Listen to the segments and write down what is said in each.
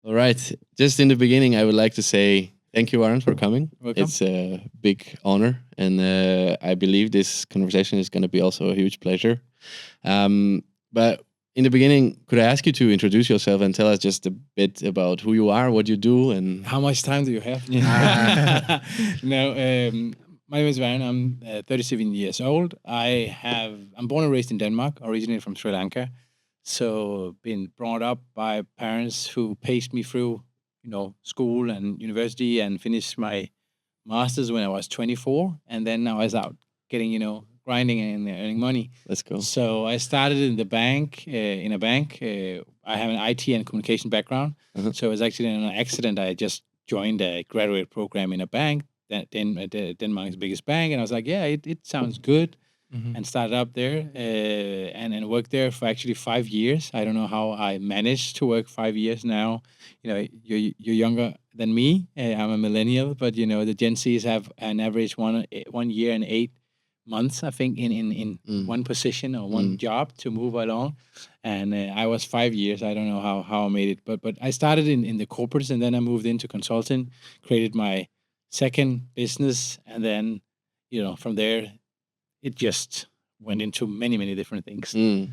All right. Just in the beginning, I would like to say thank you, Varan, for coming. Welcome. It's a big honor, and I believe this conversation is going to be also a huge pleasure. But in the beginning, could I ask you to introduce yourself and tell us just a bit about who you are, what you do, and How much time do you have? No, my name is Varan. I'm 37 years old. I'm born and raised in Denmark, originally from Sri Lanka. So been brought up by parents who paced me through, school and university, and finished my masters when I was 24, and then I was out getting, grinding and earning money. let's go. So I started in the bank, in a bank. I have an IT and communication background. So it was actually an accident. I just joined a graduate program in a bank, Denmark's biggest bank. And I was like, yeah, it sounds good. And started up there and worked there for actually 5 years. I don't know how I managed to work 5 years now. You're younger than me. I'm a millennial, but the Gen Zs have an average 1 year and 8 months, I think, in one position or one job to move along. And I was 5 years. I don't know how I made it, but I started in the corporates, and then I moved into consulting, created my second business, and then from there it just went into many different things. Yeah,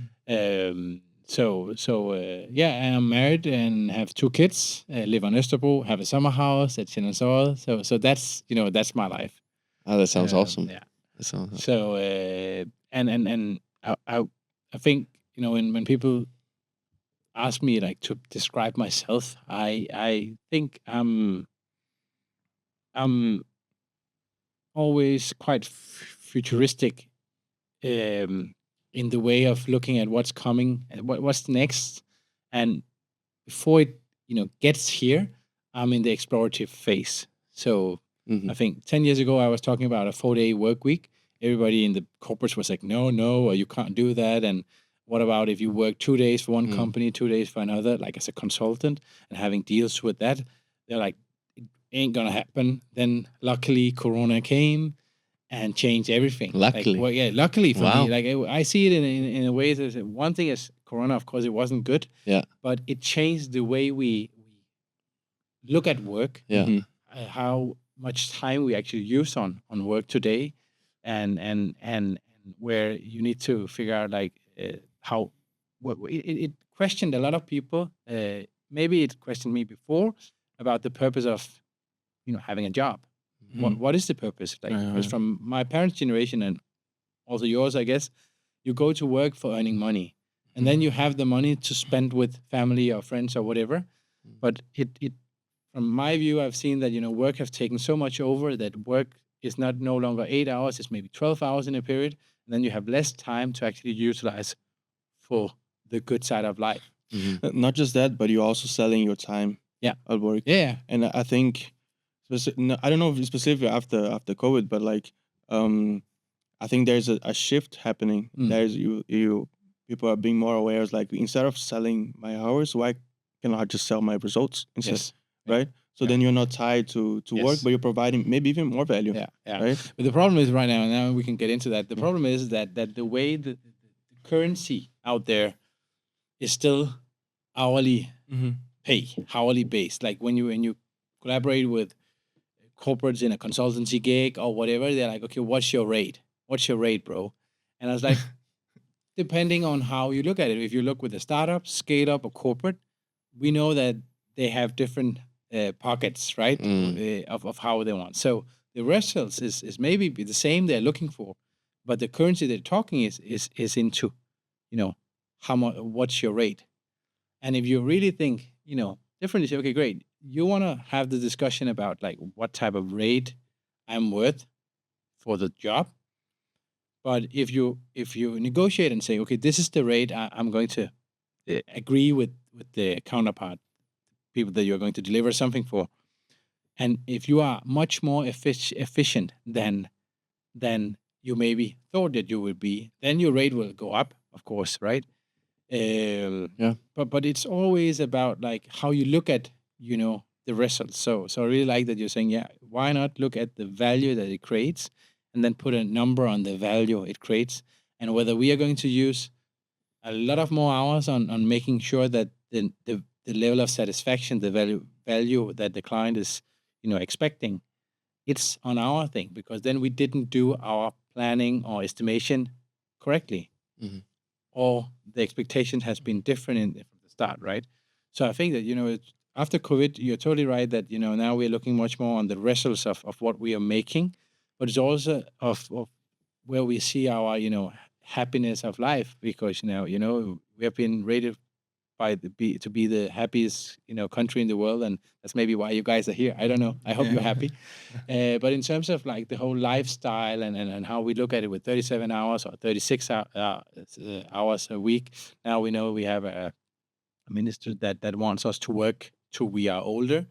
I'm married and have 2 kids. Live on Österbro, have a summer house at Chinnansol. So that's my life. Oh, that sounds awesome. Yeah. That sounds So and I think when people ask me like to describe myself, I think I'm always quite futuristic in the way of looking at what's coming and what's next. And before it gets here, I'm in the explorative phase. So I think 10 years ago I was talking about a 4-day work week. Everybody in the corporates was like, no, or you can't do that. And what about if you work 2 days for one company, 2 days for another, like as a consultant, and having deals with that? They're like, it ain't gonna happen. Then luckily Corona came and changed everything. Luckily. Luckily for Wow. me. Like I see it in a way that one thing is Corona, of course, it wasn't good. Yeah. But it changed the way we look at work. Yeah. How much time we actually use on work today, and where you need to figure out like how it questioned a lot of people. Maybe it questioned me before about the purpose of having a job. What is the purpose? Like, because from my parents' generation and also yours, I guess, you go to work for earning money, and then you have the money to spend with family or friends or whatever. But it from my view, I've seen that work has taken so much over that work is not no longer 8 hours; it's maybe 12 hours in a period, and then you have less time to actually utilize for the good side of life. Not just that, but you're also selling your time. Yeah. At work. Yeah. And I think, I don't know if it's specific after COVID, but like, I think there's a shift happening. There's you people are being more aware. It's like, instead of selling my hours, why can I just sell my results instead? Yes. Right. So then you're not tied to work, Yes. but you're providing maybe even more value. Yeah. Right. But the problem is right now, and now we can get into that. The problem is that the way the currency out there is still hourly pay, hourly based. Like when you collaborate with corporates in a consultancy gig or whatever, they're like, okay, what's your rate? What's your rate, bro? And I was like, depending on how you look at it, if you look with a startup, scale up, or corporate, we know that they have different pockets, right? Of how they want. So the results is maybe the same they're looking for, but the currency they're talking is into, how much, what's your rate? And if you really think, differently, say, okay, great. You want to have the discussion about like what type of rate I'm worth for the job. But if you negotiate and say, okay, this is the rate I'm going to agree with the counterpart, people that you're going to deliver something for, and if you are much more efficient than you maybe thought that you would be, then your rate will go up, of course, right? Yeah. But it's always about like how you look at the results. So I really like that you're saying, yeah, why not look at the value that it creates, and then put a number on the value it creates, and whether we are going to use a lot of more hours on making sure that the the level of satisfaction, the value that the client is, expecting, it's on our thing, because then we didn't do our planning or estimation correctly, Mhm. or the expectation has been different from the start, right? So I think that, after COVID, you're totally right that, now we're looking much more on the results of what we are making, but it's also of where we see our, happiness of life, because, we have been rated to be the happiest, country in the world, and that's maybe why you guys are here. I don't know. I hope you're happy. But in terms of like the whole lifestyle, and how we look at it with 37 hours or 36 hours a week, now we know we have a minister that wants us to work till we are older.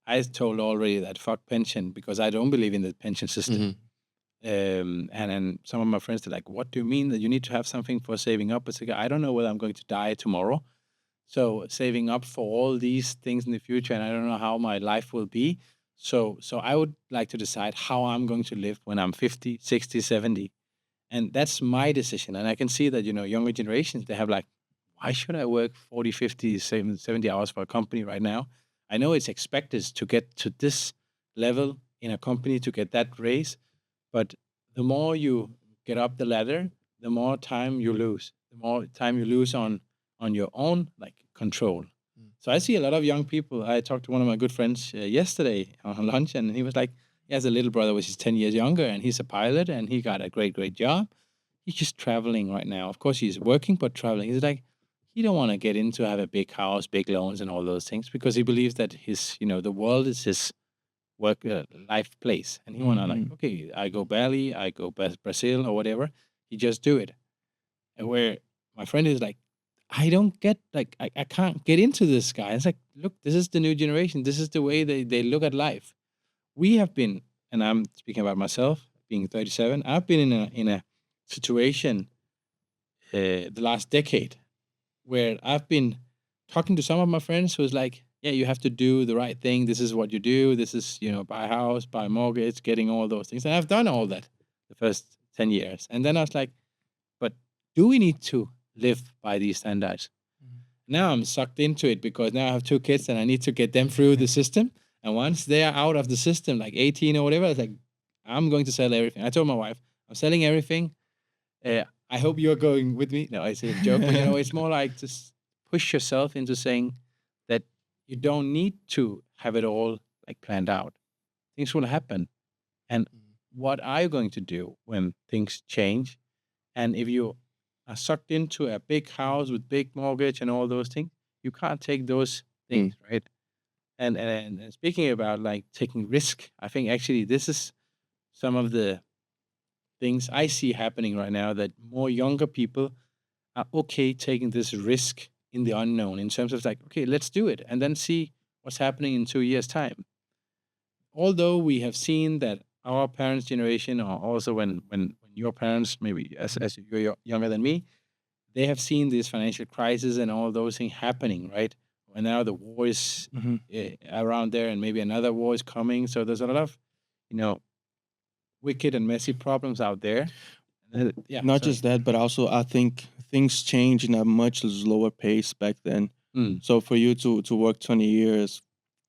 I told already that fuck pension, because I don't believe in the pension system. Mhm. And some of my friends are like, "What do you mean that you need to have something for saving up?" It's like, I don't know whether I'm going to die tomorrow, so saving up for all these things in the future, and I don't know how my life will be. So I would like to decide how I'm going to live when I'm 50, 60, 70. And that's my decision. And I can see that, younger generations, they have like, why should I work 40, 50, 70 hours for a company right now? I know it's expected to get to this level in a company to get that raise, but the more you get up the ladder, the more time you lose. The more time you lose on your own like control. Mm. So I see a lot of young people. I talked to one of my good friends yesterday on lunch, and he was like, he has a little brother which is 10 years younger, and he's a pilot, and he got a great job. He's just traveling right now. Of course, he's working, but traveling. He's like, he don't want to get into have a big house, big loans, and all those things, because he believes that his, the world is his work life place, and he wanna like, Mhm. okay, I go Bali, I go Brazil or whatever. He just do it. And where my friend is like, I don't get, like, I can't get into this guy. It's like, look, this is the new generation. This is the way they look at life. We have been, and I'm speaking about myself, being 37. I've been in a situation the last decade where I've been talking to some of my friends who's like, yeah, you have to do the right thing. This is what you do. This is, buy a house, buy a mortgage, getting all those things. And I've done all that the first 10 years. And then I was like, but do we need to live by these standards? Mhm. Now I'm sucked into it, because now I have two kids and I need to get them through the system. And once they are out of the system, like 18 or whatever, it's like, I'm going to sell everything. I told my wife, I'm selling everything. I hope you're going with me. No, it's a joke, but it's more like just push yourself into saying that you don't need to have it all like planned out. Things will happen. And Mhm. what are you going to do when things change? And if you are sucked into a big house with big mortgage and all those things, you can't take those things, right? And speaking about like taking risk, I think actually this is some of the things I see happening right now, that more younger people are okay taking this risk in the unknown, in terms of like, okay, let's do it and then see what's happening in 2 years' time. Although we have seen that our parents' generation, or also when your parents, maybe as you're younger than me, they have seen this financial crisis and all those things happening, right? And now the war is Mhm. around there, and maybe another war is coming. So there's a lot of, you know, wicked and messy problems out there. Yeah, Not sorry. just that, but also I think things change in a much slower pace back then. Mm, So for you to work 20 years,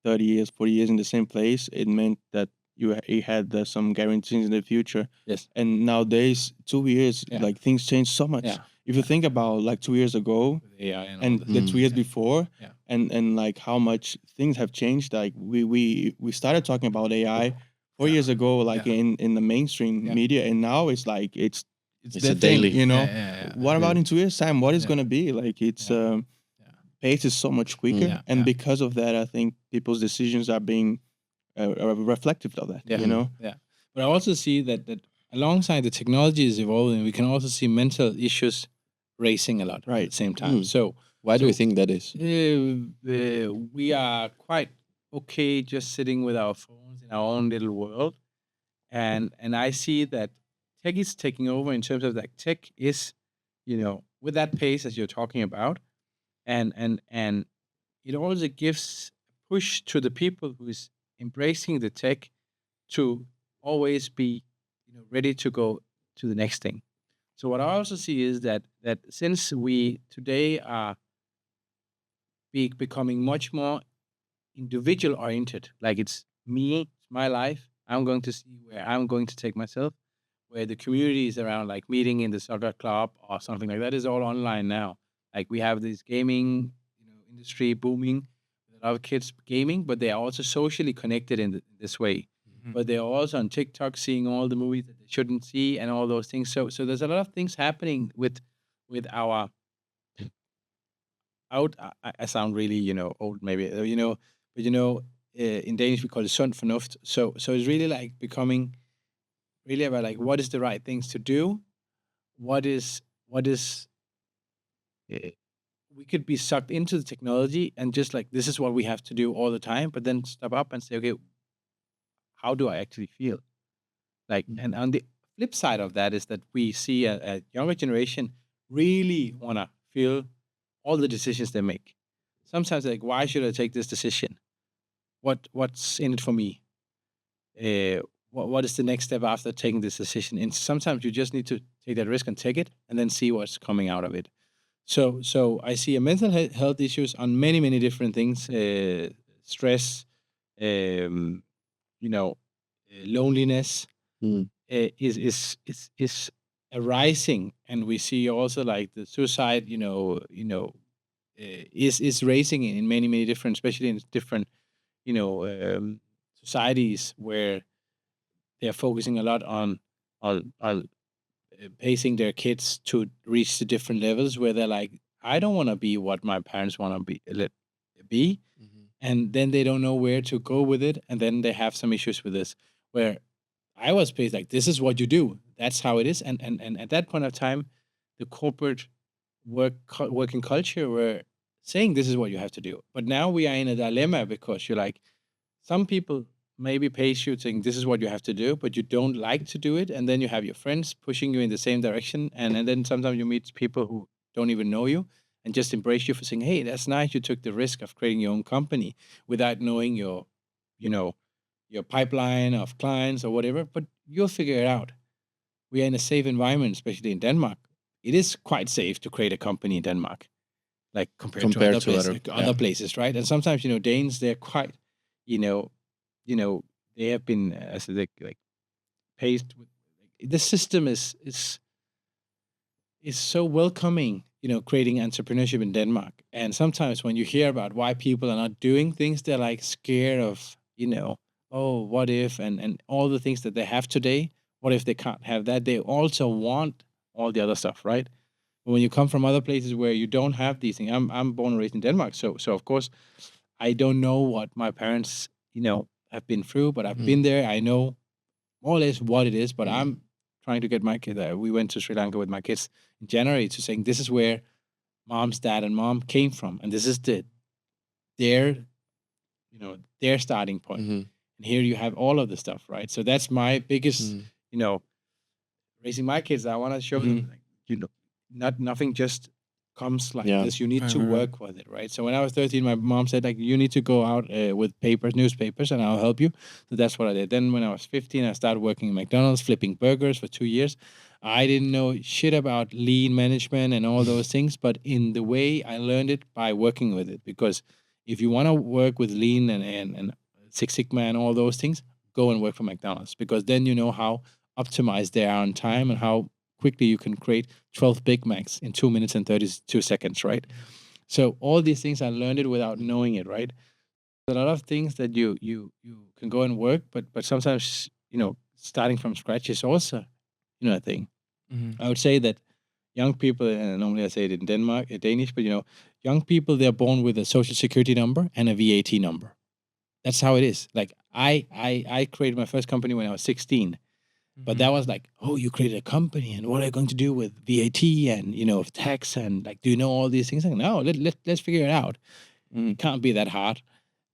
30 years, 40 years in the same place, it meant that you had some guarantees in the future. yes. And nowadays, 2 years, Yeah. like things change so much. Yeah. If you think about like 2 years ago With AI and all and this. the 2 years Yeah. before, Yeah. and like how much things have changed. Like we started talking about AI 4 years ago, like Yeah. in the mainstream Yeah. media, and now it's like it's It's the a thing, daily. Yeah. What about in 2 years time? What is Yeah. gonna be like? It's Yeah. Yeah. pace is so much quicker, Mm. and Yeah. because of that, I think people's decisions are being reflective of that. Yeah. You know, Yeah. But I also see that alongside the technology is evolving, we can also see mental issues racing a lot at right? the same time. Mm. So Why do you think that is? we are quite okay just sitting with our phones in our own little world, and I see that tech is taking over, in terms of that tech is, with that pace as you're talking about, and it also gives push to the people who is embracing the tech to always be, ready to go to the next thing. So what I also see is that since we today are becoming much more individual oriented. Like it's me, it's my life. I'm going to see where I'm going to take myself. Where the community is around, like meeting in the soccer club or something like that, is all online now. Like we have this gaming, industry booming, with a lot of kids gaming, but they are also socially connected in this way. But they're also on TikTok seeing all the movies that they shouldn't see and all those things. So there's a lot of things happening with our out. I sound really old maybe but in Danish we call it sund fornuft. So it's really like becoming really about like what is the right things to do. What is uh, we could be sucked into the technology and just like this is what we have to do all the time, but then stop up and say, okay, how do I actually feel? Like, and on the flip side of that is that we see a younger generation really want to feel all the decisions they make. Sometimes like, why should I take this decision? What's in it for me? What is the next step after taking this decision? And sometimes you just need to take that risk and take it, and then see what's coming out of it. So I see a mental health issues on many different things. Stress, um, loneliness Mm. is arising, and we see also like the suicide. Is raising in many different, especially in different you know societies where they're focusing a lot on pacing their kids to reach the different levels where they're like, I don't want to be what my parents want to be, Mhm. and then they don't know where to go with it, and then they have some issues with this. Where I was paced like, this is what you do, that's how it is, and at that point of time, the corporate working culture were saying this is what you have to do. But now we are in a dilemma because you're like, some people maybe pay you saying this is what you have to do, but you don't like to do it, and then you have your friends pushing you in the same direction, and then sometimes you meet people who don't even know you and just embrace you for saying, "Hey, that's nice. You took the risk of creating your own company without knowing you know, your pipeline of clients or whatever, but you'll figure it out." We are in a safe environment, especially in Denmark. It is quite safe to create a company in Denmark, like compared to Compared other to places, other, yeah. right? And sometimes Danes, they're quite, you know, they have been as like paced with the system is so welcoming, creating entrepreneurship in Denmark. And sometimes when you hear about why people are not doing things, they're like scared of, oh, what if, and all the things that they have today. What if they can't have that? They also want all the other stuff, right? But when you come from other places where you don't have these things, I'm born and raised in Denmark, so of course I don't know what my parents, have been through, but I've been there. I know more or less what it is, but I'm trying to get my kid there. We went to Sri Lanka with my kids in January to saying this is where mom's dad and mom came from, and this is their their starting point. Mhm. And here you have all of the stuff, right? So that's my biggest, Mm. raising my kids. I want to show them, like, nothing just comes like Yeah. this. You need Right, to right, right. work with it, right? So when I was 13, my mom said, like, you need to go out with newspapers, and I'll help you. So that's what I did. Then when I was 15, I started working at McDonald's, flipping burgers for 2 years. I didn't know shit about lean management and all those things, but in the way I learned it by working with it. Because if you want to work with lean and Six Sigma and all those things, go and work for McDonald's, because then you know how optimized they are on time and how quickly you can create 12 Big Macs in 2 minutes and 32 seconds, right? So all these things I learned it without knowing it, right? A lot of things that you can go and work, but sometimes starting from scratch is also a thing. I would say that young people, and normally I say it in Denmark, Danish, but young people, they're born with a social security number and a VAT number. That's how it is. Like I created my first company when I was 16. But that was like, oh, you created a company, and what are you going to do with VAT and tax, and like, do you know all these things? Like, no, let's figure it out. It can't be that hard.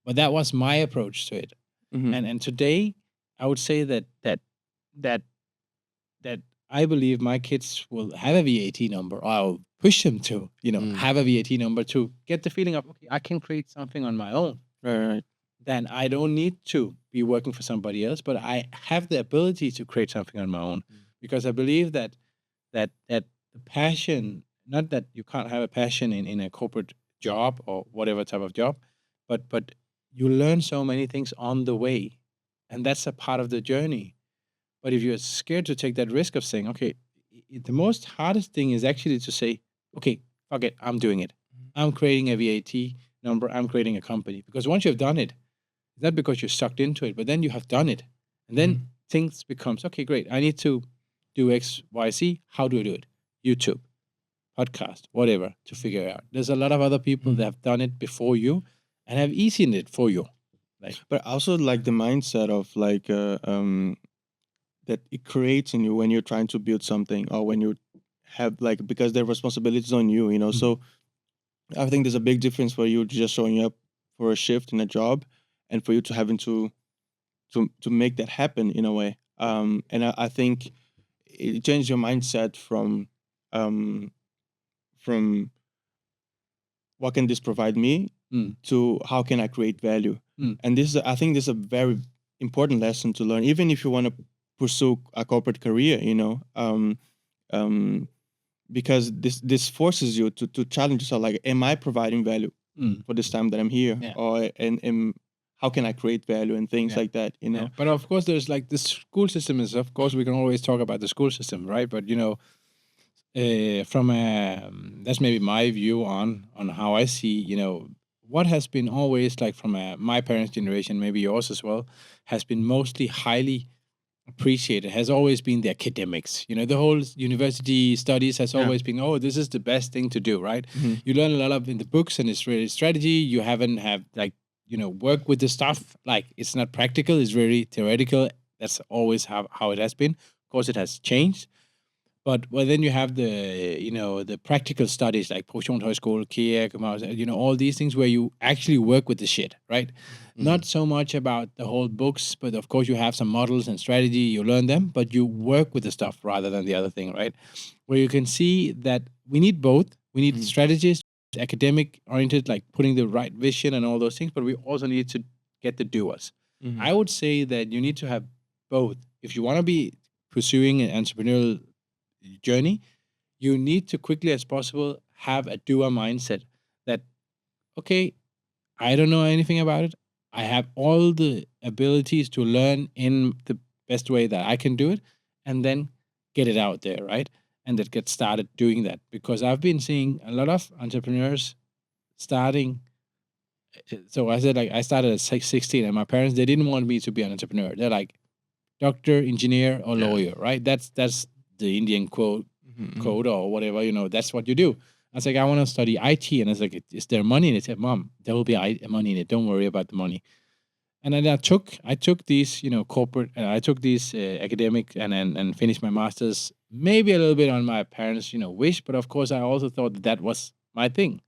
But that was my approach to it. And today, I would say that that I believe my kids will have a VAT number, or I'll push them to have a VAT number to get the feeling of, okay, I can create something on my own. Right, right. Then I don't need to be working for somebody else, but I have the ability to create something on my own, because I believe that the passion, not that you can't have a passion in a corporate job or whatever type of job, but you learn so many things on the way, and that's a part of the journey. But if you're scared to take that risk of saying, okay, the most hardest thing is actually to say, okay, fuck it, I'm doing it. I'm creating a VAT number. I'm creating a company. Because once you've done it, it's not because you're sucked into it, but then you have done it. And then things becomes, okay, great. I need to do X, Y, Z. How do I do it? YouTube, podcast, whatever, to figure it out. There's a lot of other people that have done it before you and have eased it for you. Like, But also like the mindset of like that it creates in you when you're trying to build something, or when you have like, because the responsibilities on you, you know. So I think there's a big difference for you just showing up for a shift in a job, and for you to having to make that happen in a way. And I think it changed your mindset um, from what can this provide me to how can I create value. And this is, I think, this is a very important lesson to learn, even if you want to pursue a corporate career, you know. Because this forces you to challenge yourself, like, am I providing value for this time that I'm here? Yeah. Or and how can I create value and things like that, you know? Yeah. But of course, there's like the school system is, of course, we can always talk about the school system, right? But, you know, from a, that's maybe my view on how I see, you know, what has been always like from my parents' generation, maybe yours as well, has been mostly highly appreciated, has always been the academics. You know, the whole university studies has always been, oh, this is the best thing to do, right? You learn a lot of in the books, and it's really strategy. You haven't have like, you know, work with the stuff. Like, it's not practical, it's very theoretical. That's always how it has been. Of course, it has changed. But well, then you have the, you know, the practical studies like Professionshøjskole, KIA, you know, all these things where you actually work with the shit, right? Not so much about the whole books, but of course you have some models and strategy, you learn them, but you work with the stuff rather than the other thing, right? Where you can see that we need both. We need strategists, academic oriented, like putting the right vision and all those things, but we also need to get the doers. I would say that you need to have both. If you want to be pursuing an entrepreneurial journey, you need to quickly as possible have a doer mindset that, okay, I don't know anything about it. I have all the abilities to learn in the best way that I can do it, and then get it out there, right? And that get started doing that. Because I've been seeing a lot of entrepreneurs starting. So I said, like, I started at 16, and my parents, they didn't want me to be an entrepreneur. They're like, doctor, engineer, or lawyer, right? That's the Indian code or whatever, you know, that's what you do. I was like, I want to study IT. And I was like, is there money in it? He said, Mom, there will be money in it. Don't worry about the money. And then I took these, you know, corporate, I took these academic and finished my master's, maybe a little bit on my parents', you know, wish. But of course, I also thought that was my thing.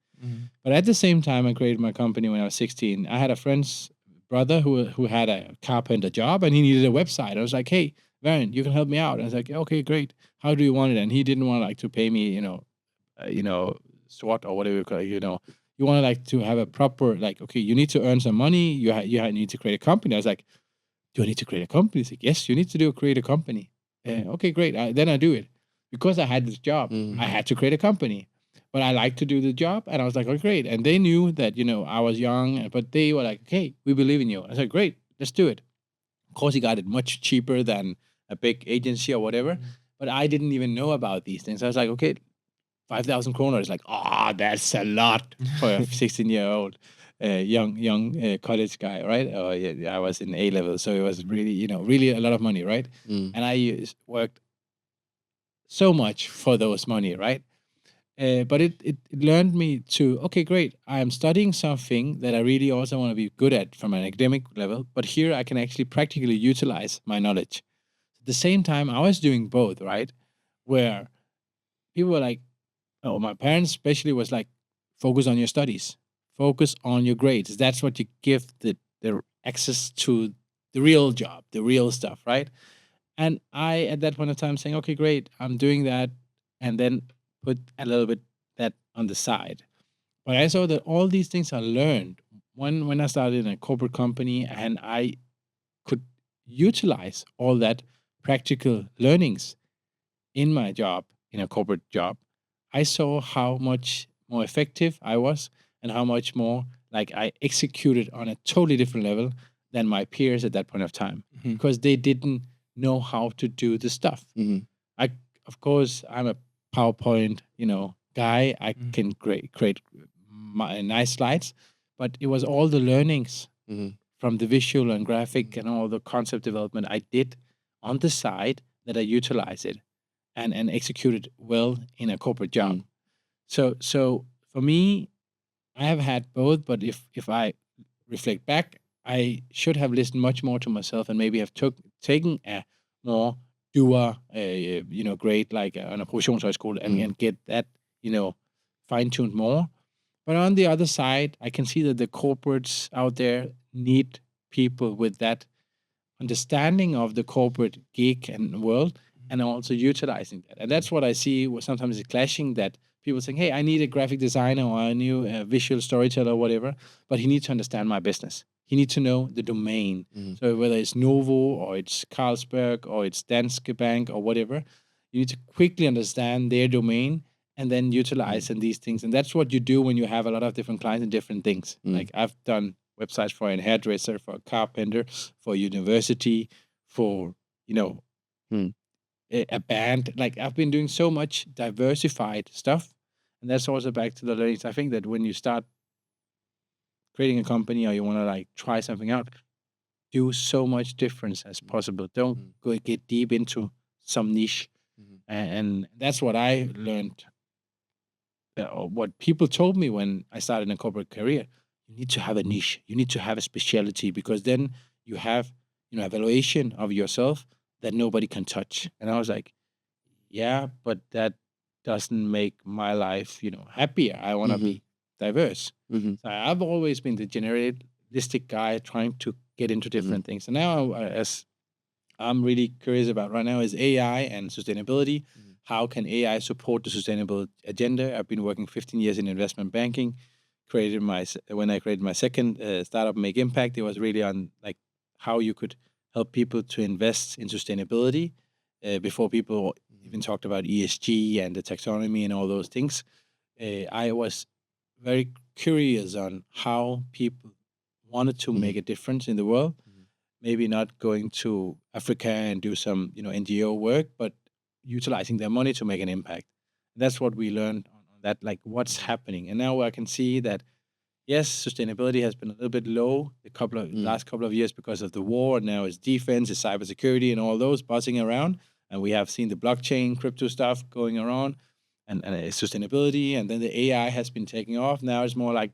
But at the same time, I created my company when I was 16. I had a friend's brother who had a carpenter job, and he needed a website. I was like, hey, Varan, you can help me out. And I was like, okay, great. How do you want it? And he didn't want like to pay me, you know, SWAT or whatever you call it, you know. You want to like to have a proper, like, okay, you need to earn some money. You need to create a company. I was like, do I need to create a company? He's like, yes, you need to create a company. Okay, great. Then I do it. Because I had this job, I had to create a company. But I like to do the job. And I was like, oh, great. And they knew that, you know, I was young, but they were like, okay, we believe in you. I said, great, let's do it. Of course, he got it much cheaper than a big agency or whatever. But I didn't even know about these things. I was like, okay, 5,000 kroner is like, that's a lot for a 16-year-old young college guy, right? Oh, yeah, I was in A level, so it was really, you know, really a lot of money, right? And I worked so much for those money, right? But it learned me to, okay, great. I am studying something that I really also want to be good at from an academic level, but here I can actually practically utilize my knowledge. At the same time, I was doing both, right? Where people were like, oh, my parents especially was like, focus on your studies, focus on your grades. That's what you give the access to the real job, the real stuff, right? And I, at that point of time, saying, okay, great, I'm doing that, and then put a little bit that on the side. But I saw that all these things I learned when I started in a corporate company, and I could utilize all that practical learnings in my job, in a corporate job. I saw how much more effective I was, and how much more like I executed on a totally different level than my peers at that point of time, Mhm. because they didn't know how to do the stuff. Mhm. I, of course, I'm a PowerPoint, guy. I Mhm. can create nice slides, but it was all the learnings Mhm. from the visual and graphic and all the concept development I did on the side that I utilize it and execute it well in a corporate job. Mm. So for me, I have had both, but if I reflect back, I should have listened much more to myself and maybe have taken a more doer, grade like on a professionshøjskole and get that, fine tuned more. But on the other side, I can see that the corporates out there need people with that understanding of the corporate gig and world, and also utilizing that. And that's what I see sometimes is clashing, that people saying, hey, I need a graphic designer or I need a visual storyteller or whatever, but he needs to understand my business. He needs to know the domain. Mhm. So whether it's Novo or it's Carlsberg or it's Danske Bank or whatever, you need to quickly understand their domain and then utilize in these things. And that's what you do when you have a lot of different clients and different things. Like I've done websites for a hairdresser, for a carpenter, for a university, for Mm. a band. Like I've been doing so much diversified stuff, and that's also back to the learnings. I think that when you start creating a company or you want to like try something out, do so much difference as possible. Don't go get deep into some niche, Mhm. and that's what I learned. Or what people told me when I started a corporate career, you need to have a niche. You need to have a specialty, because then you have, evaluation of yourself that nobody can touch. And I was like, yeah, but that doesn't make my life, happier. I want to Mhm. be diverse. Mhm. So I've always been the generalistic guy trying to get into Mhm. different things. And now, as I'm really curious about right now, is AI and sustainability. Mhm. How can AI support the sustainable agenda? I've been working 15 years in investment banking. When I created my second startup, Make Impact, it was really on like how you could help people to invest in sustainability before people even talked about ESG and the taxonomy and all those things. I was very curious on how people wanted to Mhm. make a difference in the world, Mhm. maybe not going to Africa and do some, NGO work, but utilizing their money to make an impact. That's what we learned on that, like what's Mhm. happening. And now I can see that yes, sustainability has been a little bit low last couple of years because of the war. Now it's defense, it's cybersecurity, and all those buzzing around. And we have seen the blockchain, crypto stuff going around, and sustainability. And then the AI has been taking off. Now it's more like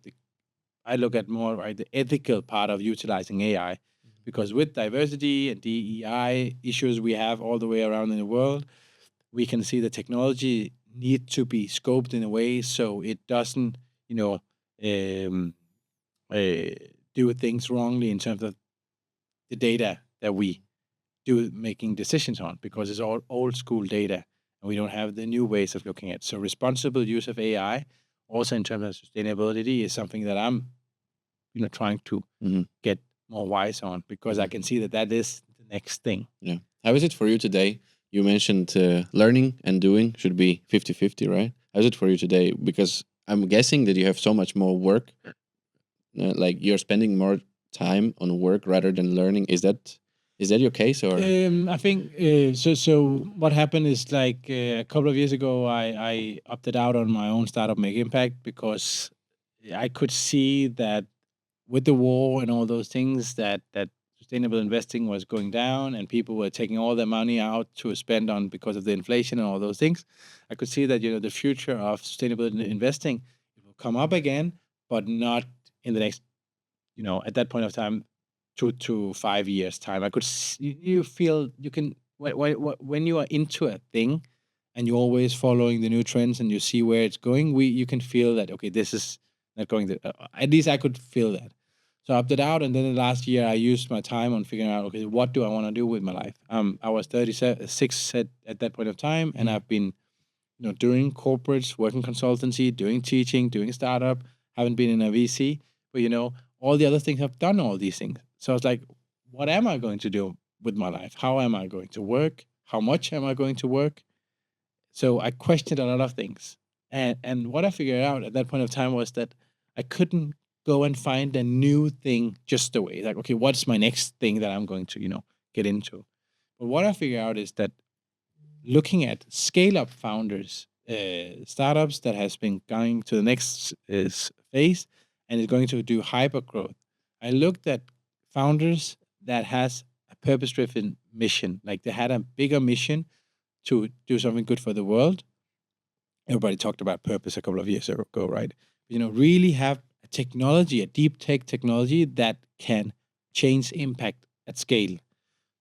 I look at more like the ethical part of utilizing AI, because with diversity and DEI issues we have all the way around in the world, we can see the technology need to be scoped in a way so it doesn't, um, uh, do things wrongly in terms of the data that we do making decisions on, because it's all old school data and we don't have the new ways of looking at. So responsible use of AI, also in terms of sustainability, is something that I'm trying to Mhm. get more wise on, because I Mhm. can see that that is the next thing. Yeah. How is it for you today? You mentioned learning and doing should be 50-50, right? How's it for you today? Because I'm guessing that you have so much more work, like you're spending more time on work rather than learning. Is that your case or? I think so. So what happened is like a couple of years ago, I opted out on my own startup, Make Impact, because I could see that with the war and all those things, that sustainable investing was going down and people were taking all their money out to spend on because of the inflation and all those things. I could see that the future of sustainable investing, it will come up again, but not in the next, at that point of time, 2 to 5 years time. You feel you can when you are into a thing and you're always following the new trends and you see where it's going, you can feel that okay, this is not going to. At least I could feel that. So I opted out, and then the last year I used my time on figuring out okay, what do I want to do with my life. I was 36 at that point of time, and I've been doing corporates, working consultancy, doing teaching, doing startup. Haven't been in a VC, but all the other things I've done all these things. So I was like, what am I going to do with my life? How am I going to work? How much am I going to work? So I questioned a lot of things. And what I figured out at that point of time was that I couldn't go and find a new thing just away. Like, okay, what's my next thing that I'm going to, get into? But what I figure out is that looking at scale-up founders, startups that has been going to the next phase and is going to do hyper growth. I looked at founders that has a purpose-driven mission, like they had a bigger mission to do something good for the world. Everybody talked about purpose a couple of years ago, right? Really have a technology, a deep tech technology that can change impact at scale.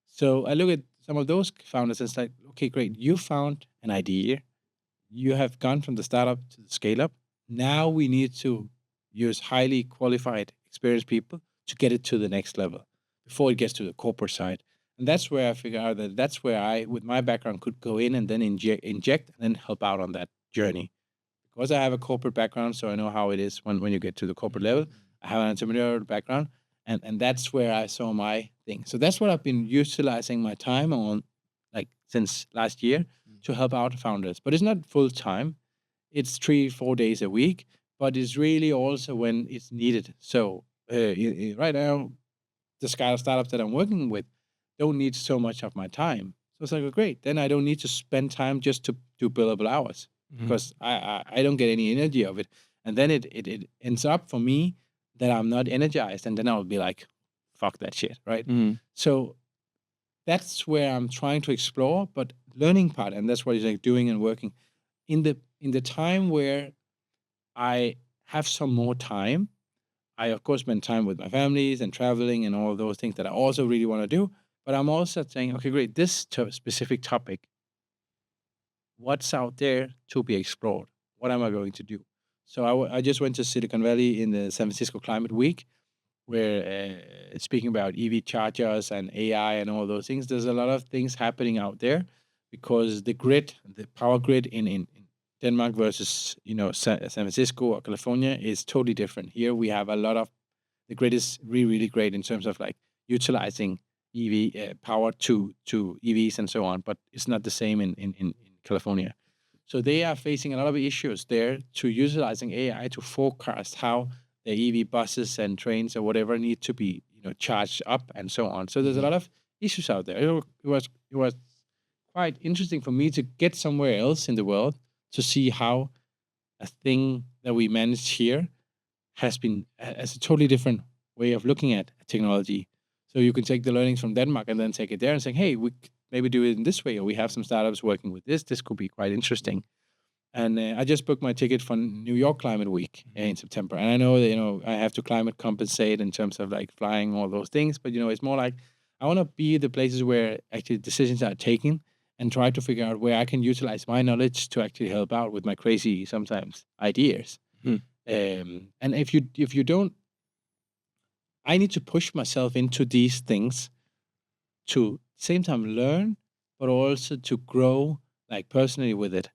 So I look at some of those founders and it's like, okay, great. You found an idea. You have gone from the startup to the scale up. Now we need to use highly qualified, experienced people to get it to the next level before it gets to the corporate side. And that's where I figure out that that's where I, with my background, could go in and then inject and then help out on that journey. Because I have a corporate background, so I know how it is when you get to the corporate level. I have an entrepreneurial background, and that's where I saw my thing. So that's what I've been utilizing my time on, like since last year, to help out founders. But it's not full time; it's 3-4 days a week. But it's really also when it's needed. So right now, the scale of startups that I'm working with don't need so much of my time. So it's like, well, great. Then I don't need to spend time just to do billable hours because I don't get any energy of it. And then it ends up for me that I'm not energized. And then I'll be like, fuck that shit, right? So that's where I'm trying to explore, but learning part, and that's what he's like doing and working. In the time where I have some more time, I of course spend time with my families and traveling and all of those things that I also really want to do. But I'm also saying, okay, great, this specific topic, what's out there to be explored? What am I going to do? So I just went to Silicon Valley in the San Francisco Climate Week, where speaking about EV chargers and AI and all those things, there's a lot of things happening out there because the power grid in Denmark versus San Francisco or California is totally different. Here we have a lot of the grid is really really great in terms of like utilizing EV power to EVs and so on, but it's not the same in California. So they are facing a lot of issues there to utilizing AI to forecast how the EV buses and trains or whatever need to be charged up and so on. So there's a lot of issues out there. It was quite interesting for me to get somewhere else in the world to see how a thing that we managed here has a totally different way of looking at technology. So you can take the learnings from Denmark and then take it there and say, hey, we maybe do it in this way, or we have some startups working with this. This could be quite interesting. And I just booked my ticket for New York Climate Week in September. And I know that, I have to climate compensate in terms of like flying, all those things. But, it's more like I want to be the places where actually decisions are taken and try to figure out where I can utilize my knowledge to actually help out with my crazy, sometimes, ideas. And if you don't, I need to push myself into these things to same time learn, but also to grow like personally with it.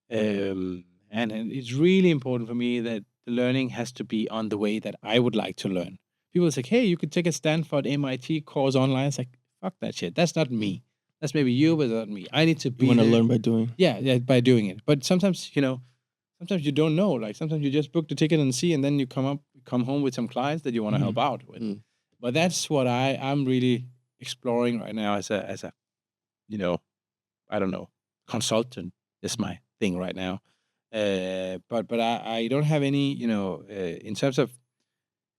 And it's really important for me that the learning has to be on the way that I would like to learn. People say, hey, you could take a Stanford MIT course online. It's like, fuck that shit. That's not me. That's maybe you, but not me. I need to be. You want to learn by doing. Yeah, by doing it. But sometimes, sometimes you don't know. Like sometimes you just book the ticket and see, and then you come home with some clients that you want to help out with. But that's what I'm really exploring right now as a I don't know, consultant is my thing right now. But I don't have any, in terms of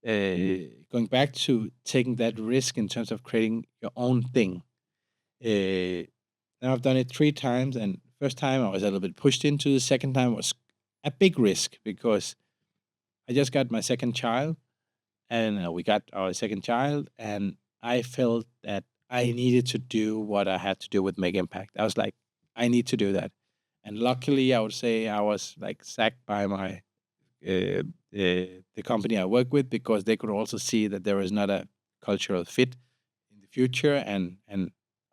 going back to taking that risk in terms of creating your own thing. Now I've done it 3 times, and first time I was a little bit pushed into. The second time was a big risk because I just got my second child, and we got our second child, and I felt that I needed to do what I had to do with Make Impact. I was like, I need to do that. And luckily, I would say I was like sacked by my the company I work with because they could also see that there was not a cultural fit in the future, and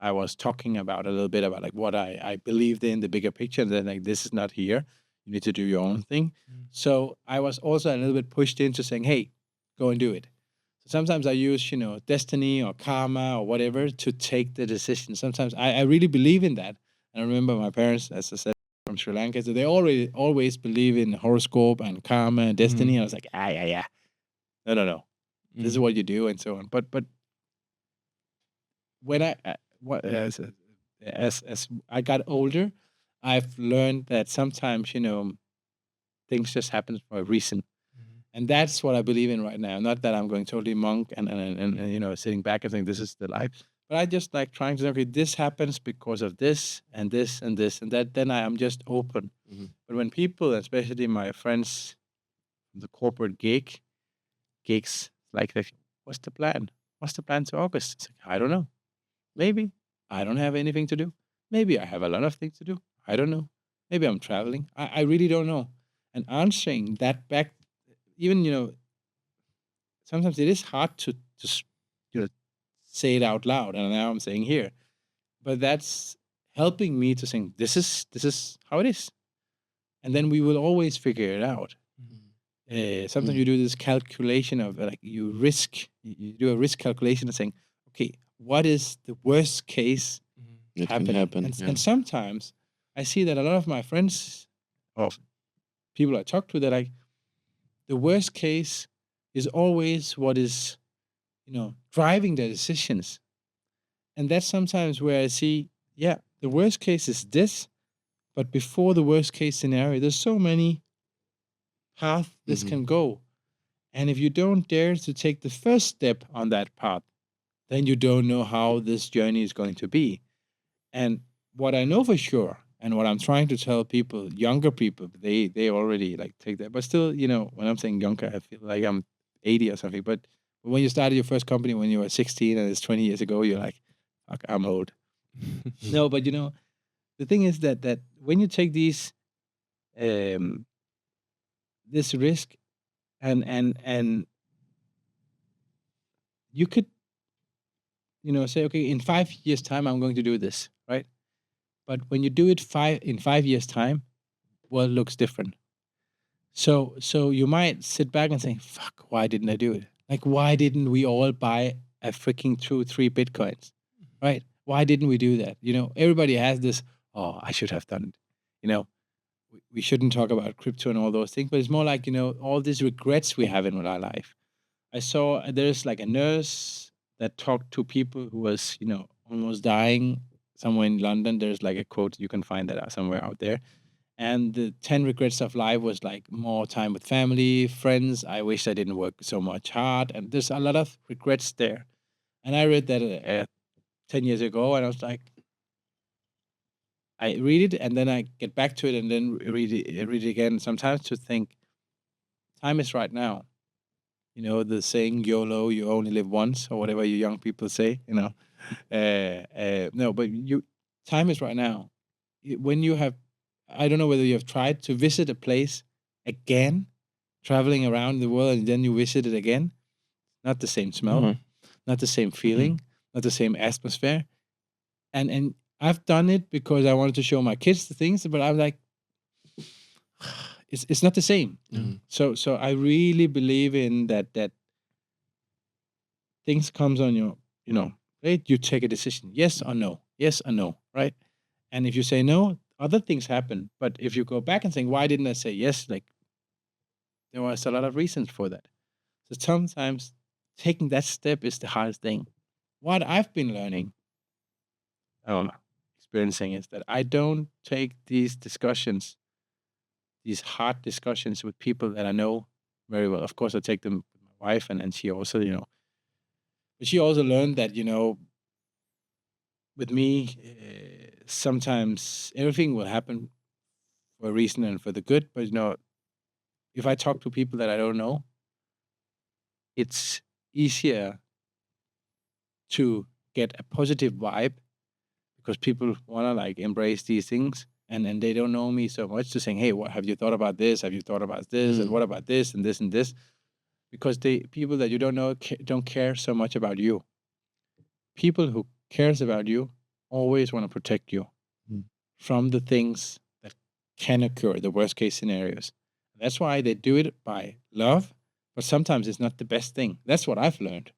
I was talking about a little bit about like what I believed in the bigger picture, and then like this is not here. You need to do your own thing. So I was also a little bit pushed into saying, hey, go and do it. So sometimes I use, destiny or karma or whatever to take the decision. Sometimes I really believe in that. And I remember my parents, as I said, from Sri Lanka. So they always believe in horoscope and karma and destiny. And I was like, yeah. No. This is what you do and so on. But when as I got older, I've learned that sometimes, things just happen for a reason. And that's what I believe in right now. Not that I'm going totally monk and sitting back and saying this is the life, but I just like trying to say, okay, this happens because of this and this and this and that. Then I am just open. But when people, especially my friends, the corporate gigs, like, what's the plan? What's the plan to August? It's like, I don't know. Maybe I don't have anything to do. Maybe I have a lot of things to do. I don't know. Maybe I'm traveling. I really don't know. And answering that back, even, sometimes it is hard to just, say it out loud. And now I'm saying here, but that's helping me to think this is how it is. And then we will always figure it out. Sometimes you do this calculation of like you do a risk calculation and saying, okay, what is the worst case It can happening? happen. And sometimes I see that a lot of my friends or people I talk to, that like the worst case is always what is, driving their decisions. And that's sometimes where I see, yeah, the worst case is this, but before the worst case scenario, there's so many paths this can go. And if you don't dare to take the first step on that path, then you don't know how this journey is going to be. And what I know for sure, and what I'm trying to tell people, younger people, they already like take that. But still, when I'm saying younger, I feel like I'm 80 or something. But when you started your first company when you were 16 and it's 20 years ago, you're like, fuck, I'm old. No, but the thing is that when you take these this risk and you could say, okay, in 5 years time I'm going to do this, right? But when you do it in 5 years time, world looks different. So you might sit back and say, fuck, why didn't I do it? Like, why didn't we all buy a freaking 2-3 bitcoins, right? Why didn't we do that? Everybody has this, oh, I should have done it. We shouldn't talk about crypto and all those things, but it's more like, all these regrets we have in our life. I saw there's like a nurse that talked to people who was, almost dying somewhere in London. There's like a quote, you can find that out somewhere out there. And the 10 regrets of life was like more time with family, friends. I wish I didn't work so much hard. And there's a lot of regrets there. And I read that 10 years ago, and I was like, I read it and then I get back to it and then read it again. Sometimes to think, time is right now. The saying YOLO, you only live once, or whatever you young people say. No, but time is right now. When you have, I don't know whether you have tried to visit a place again, traveling around the world, and then you visit it again. Not the same smell, not the same feeling, not the same atmosphere. And I've done it because I wanted to show my kids the things, but I'm like, it's not the same. So I really believe in that things comes on your, right? You take a decision, yes or no, right? And if you say no, other things happen. But if you go back and think, why didn't I say yes? Like, there was a lot of reasons for that. So sometimes taking that step is the hardest thing. What I've been learning, experiencing, is that I don't take these discussions, these hard discussions with people that I know very well. Of course, I take them with my wife, and she also, but she also learned that, with me, sometimes everything will happen for a reason and for the good. But, if I talk to people that I don't know, it's easier to get a positive vibe because people want to like embrace these things. And they don't know me so much to saying, hey, what have you thought about this? Have you thought about this? And what about this and this and this? Because people that you don't know don't care so much about you. People who cares about you always want to protect you from the things that can occur, the worst case scenarios. That's why they do it by love, but sometimes it's not the best thing. That's what I've learned.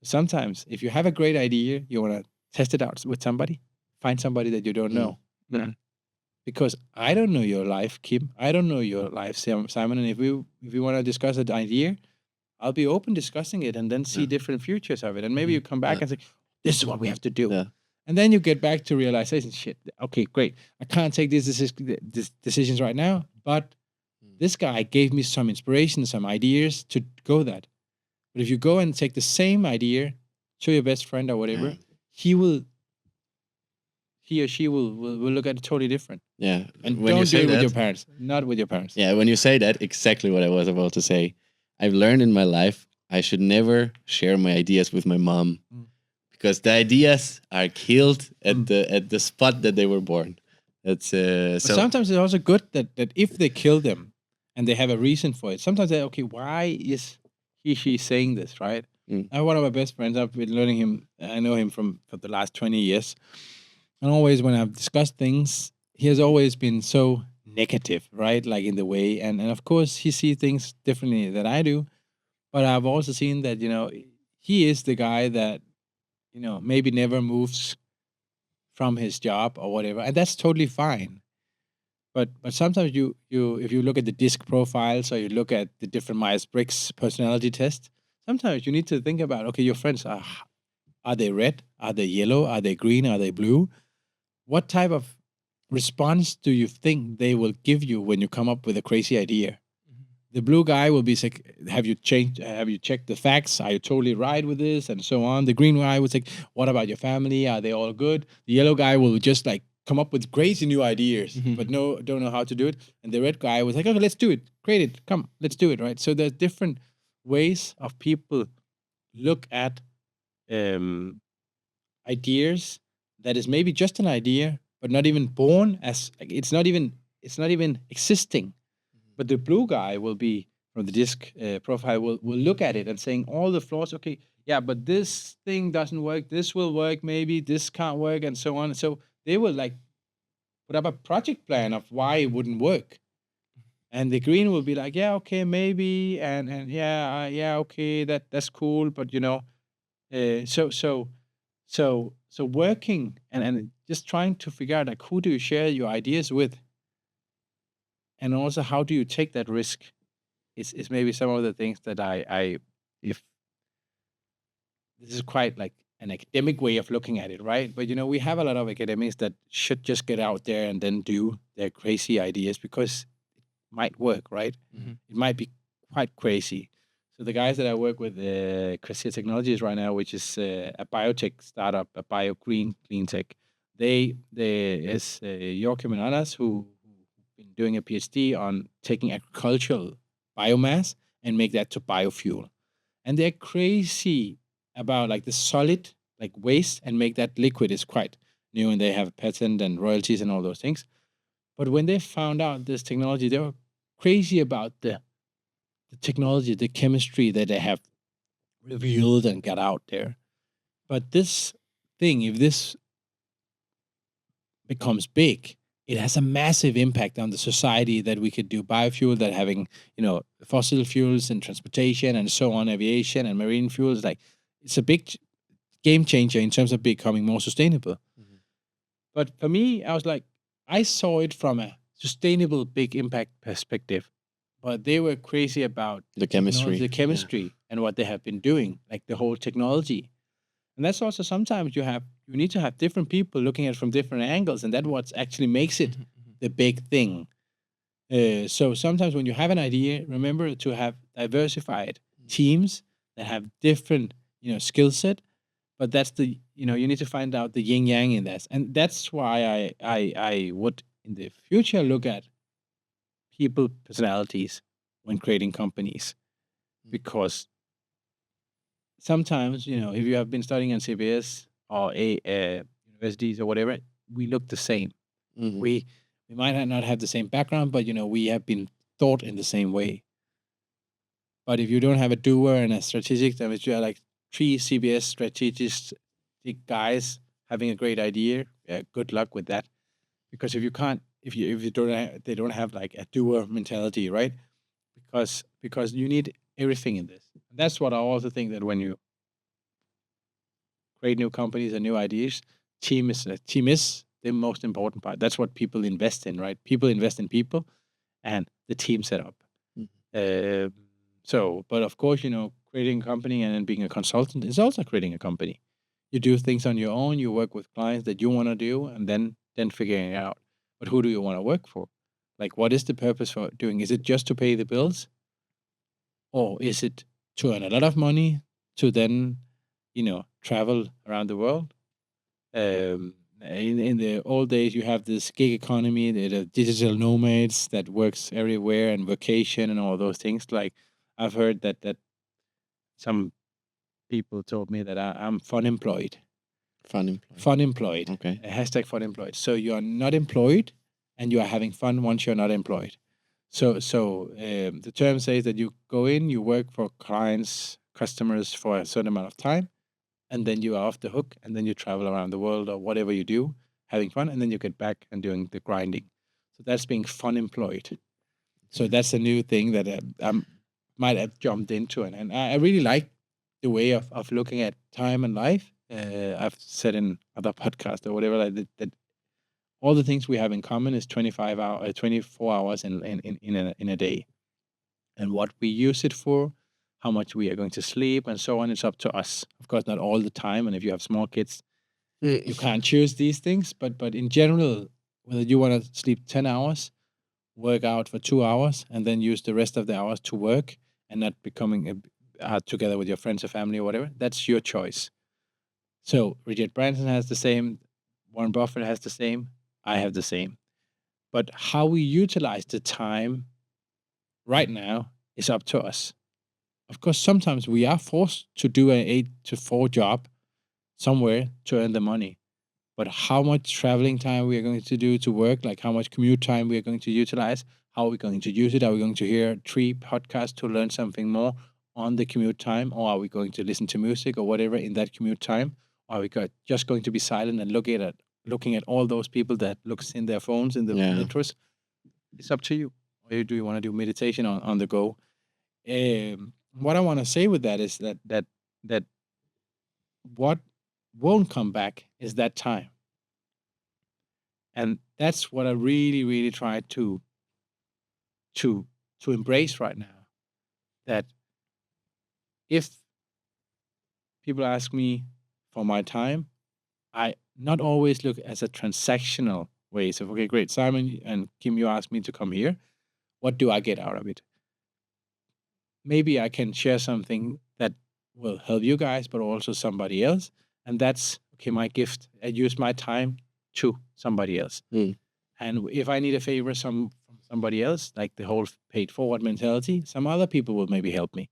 Sometimes if you have a great idea, you want to test it out with somebody, find somebody that you don't know. because I don't know your life, Kim. I don't know your life, Simon. And if we want to discuss an idea, I'll be open discussing it and then see Yeah. different futures of it. And maybe you come back Yeah. and say, this is what we have to do. Yeah. And then you get back to realization, shit, okay, great. I can't take these decisions right now, but this guy gave me some inspiration, some ideas to go that. But if you go and take the same idea to your best friend or whatever, Yeah. he or she will look at it totally different. Yeah. And When you don't do say it with that, your parents. Not with your parents. yeah, when you say that, exactly what I was about to say. I've learned in my life I should never share my ideas with my mom because the ideas are killed at the spot that they were born. That's But so. sometimes it's also good that if they kill them and they have a reason for it, sometimes they okay, why is she saying this, right? Mm. I have one of my best friends. I've been learning him. I know him for the last 20 years. And always when I've discussed things, he has always been so negative, right? Like in the way. And of course he sees things differently than I do. But I've also seen that, he is the guy that, maybe never moves from his job or whatever. And that's totally fine. But sometimes you if you look at the disc profiles or you look at the different Myers-Briggs personality tests, sometimes you need to think about, okay, your friends are they red? Are they yellow? Are they green? Are they blue? What type of response do you think they will give you when you come up with a crazy idea? The blue guy will be like, have you changed? Have you checked the facts? Are you totally right with this? And so on. The green guy would say, what about your family? Are they all good? The yellow guy will just like come up with crazy new ideas, but don't know how to do it. And the red guy was like, okay, let's do it. Create it. Come, let's do it. Right. So there's different ways of people look at ideas that is maybe just an idea, but not even born as like, it's not even existing. But the blue guy will be from the disc profile will look at it and saying all the flaws. Okay, yeah, but this thing doesn't work. This will work. Maybe this can't work, and so on. So they will like put up a project plan of why it wouldn't work. And the green will be like, yeah, okay, maybe, and yeah, yeah, okay, that's cool, but so working and just trying to figure out like who do you share your ideas with, and also how do you take that risk is maybe some of the things that I if this is quite like an academic way of looking at it, right? But we have a lot of academics that should just get out there and then do their crazy ideas because it might work, right? It might be quite crazy. So the guys that I work with, Crescia Technologies right now, which is a biotech startup, a bio-green clean tech, they is Joachim and others who been doing a PhD on taking agricultural biomass and make that to biofuel. And they're crazy about like the solid like waste and make that liquid is quite new, and they have a patent and royalties and all those things. But when they found out this technology, they were crazy about the technology, the chemistry that they have revealed and got out there. But this thing, if this becomes big, it has a massive impact on the society that we could do biofuel, that having, fossil fuels and transportation and so on, aviation and marine fuels, like it's a big game changer in terms of becoming more sustainable. But for me, I was like, I saw it from a sustainable big impact perspective, but they were crazy about The chemistry. the and what they have been doing, like the whole technology. And that's also sometimes you need to have different people looking at it from different angles, and that's what actually makes it the big thing. So sometimes when you have an idea, remember to have diversified teams that have different, skill set. But that's you need to find out the yin yang in that, and that's why I would in the future look at people personalities when creating companies, because sometimes, if you have been studying in CBS or universities or whatever, we look the same. We might not have the same background, but we have been taught in the same way. But if you don't have a doer and a strategic, then you are like 3 CBS strategic guys having a great idea. Good luck with that, because if you can't, if you don't, they don't have like a doer mentality, right? Because you need everything in this. That's what I also think, that when you create new companies and new ideas, team is the most important part. That's what people invest in, right? People invest in people and the team setup. Mhm. But of course, creating a company and then being a consultant is also creating a company. You do things on your own. You work with clients that you want to do, and then figuring it out. But who do you want to work for? Like, what is the purpose for doing? Is it just to pay the bills, or is it to earn a lot of money to then, travel around the world? In the old days, you have this gig economy, the digital nomads that works everywhere and vacation and all those things. Like, I've heard that some people told me that I'm fun employed. Fun employee. Fun employed. Okay. Hashtag fun employed. So you are not employed and you are having fun once you're not employed. So the term says that you go in, you work for clients, customers for a certain amount of time, and then you are off the hook, and then you travel around the world or whatever you do, having fun, and then you get back and doing the grinding. So that's being fun employed. So that's a new thing that I might have jumped into, and I really like the way of looking at time and life. I've said in other podcasts or whatever that all the things we have in common is 24 hours in a day, and what we use it for, how much we are going to sleep, and so on. It's up to us. Of course, not all the time, and if you have small kids, you can't choose these things. But in general, whether you want to sleep 10 hours, work out for 2 hours, and then use the rest of the hours to work and not becoming together with your friends or family or whatever, that's your choice. So Richard Branson has the same, Warren Buffett has the same, I have the same. But how we utilize the time right now is up to us. Of course, sometimes we are forced to do an 8 to 4 job somewhere to earn the money. But how much traveling time we are going to do to work, like how much commute time we are going to utilize, how are we going to use it? Are we going to hear 3 podcasts to learn something more on the commute time? Or are we going to listen to music or whatever in that commute time? Or are we just going to be silent and looking at all those people that looks in their phones in the Yeah. metros? It's up to you. Or do you want to do meditation on the go? What I want to say with that is that what won't come back is that time. And that's what I really, really try to embrace right now. That if people ask me for my time, I not always look as a transactional way. So, okay, great. Simon and Kim, you asked me to come here. What do I get out of it? Maybe I can share something that will help you guys, but also somebody else. And that's, okay, my gift. I use my time to somebody else. Mm. And if I need a favor from somebody else, like the whole paid forward mentality, some other people will maybe help me.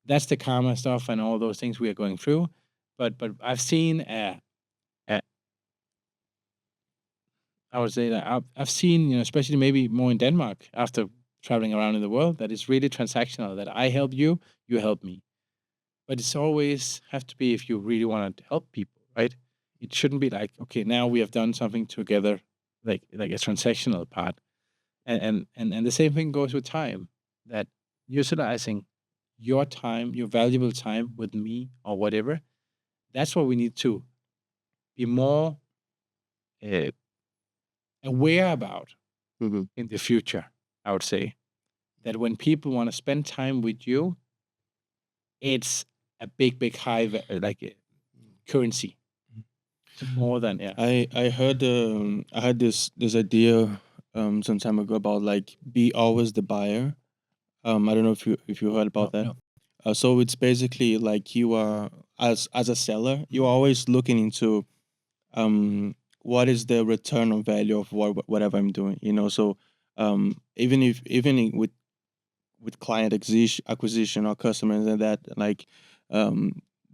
That's the karma stuff and all those things we are going through. But I've seen I would say that I've seen, especially maybe more in Denmark after traveling around in the world, that it's really transactional, that I help you, you help me. But it's always have to be if you really want to help people, right? It shouldn't be like, okay, now we have done something together, like a transactional part. And the same thing goes with time, that utilizing your time, your valuable time with me or whatever, that's what we need to be more uh, aware about Mhm. in the future. I would say that when people want to spend time with you, it's a big high currency. It's more than I heard this idea some time ago about like be always the buyer. I don't know if you heard about that. no. So it's basically like you are as a seller, you're always looking into what is the return on value of whatever I'm doing. So with client acquisition or customers and that, like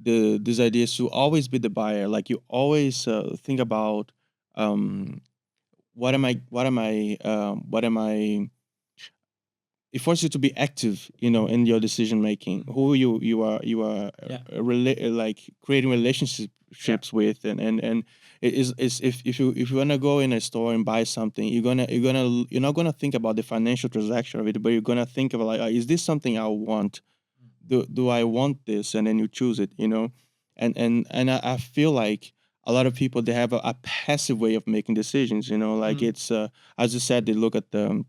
this idea is to always be the buyer. Like you always think about um, what am I it forces you to be active, in your decision making. Who you are Yeah. like creating relationships with, and it is if you wanna go in a store and buy something, you're not gonna think about the financial transaction of it, but you're gonna think about like, is this something I want? Do I want this? And then you choose it, and I feel like a lot of people, they have a passive way of making decisions. Like it's as you said, they look at the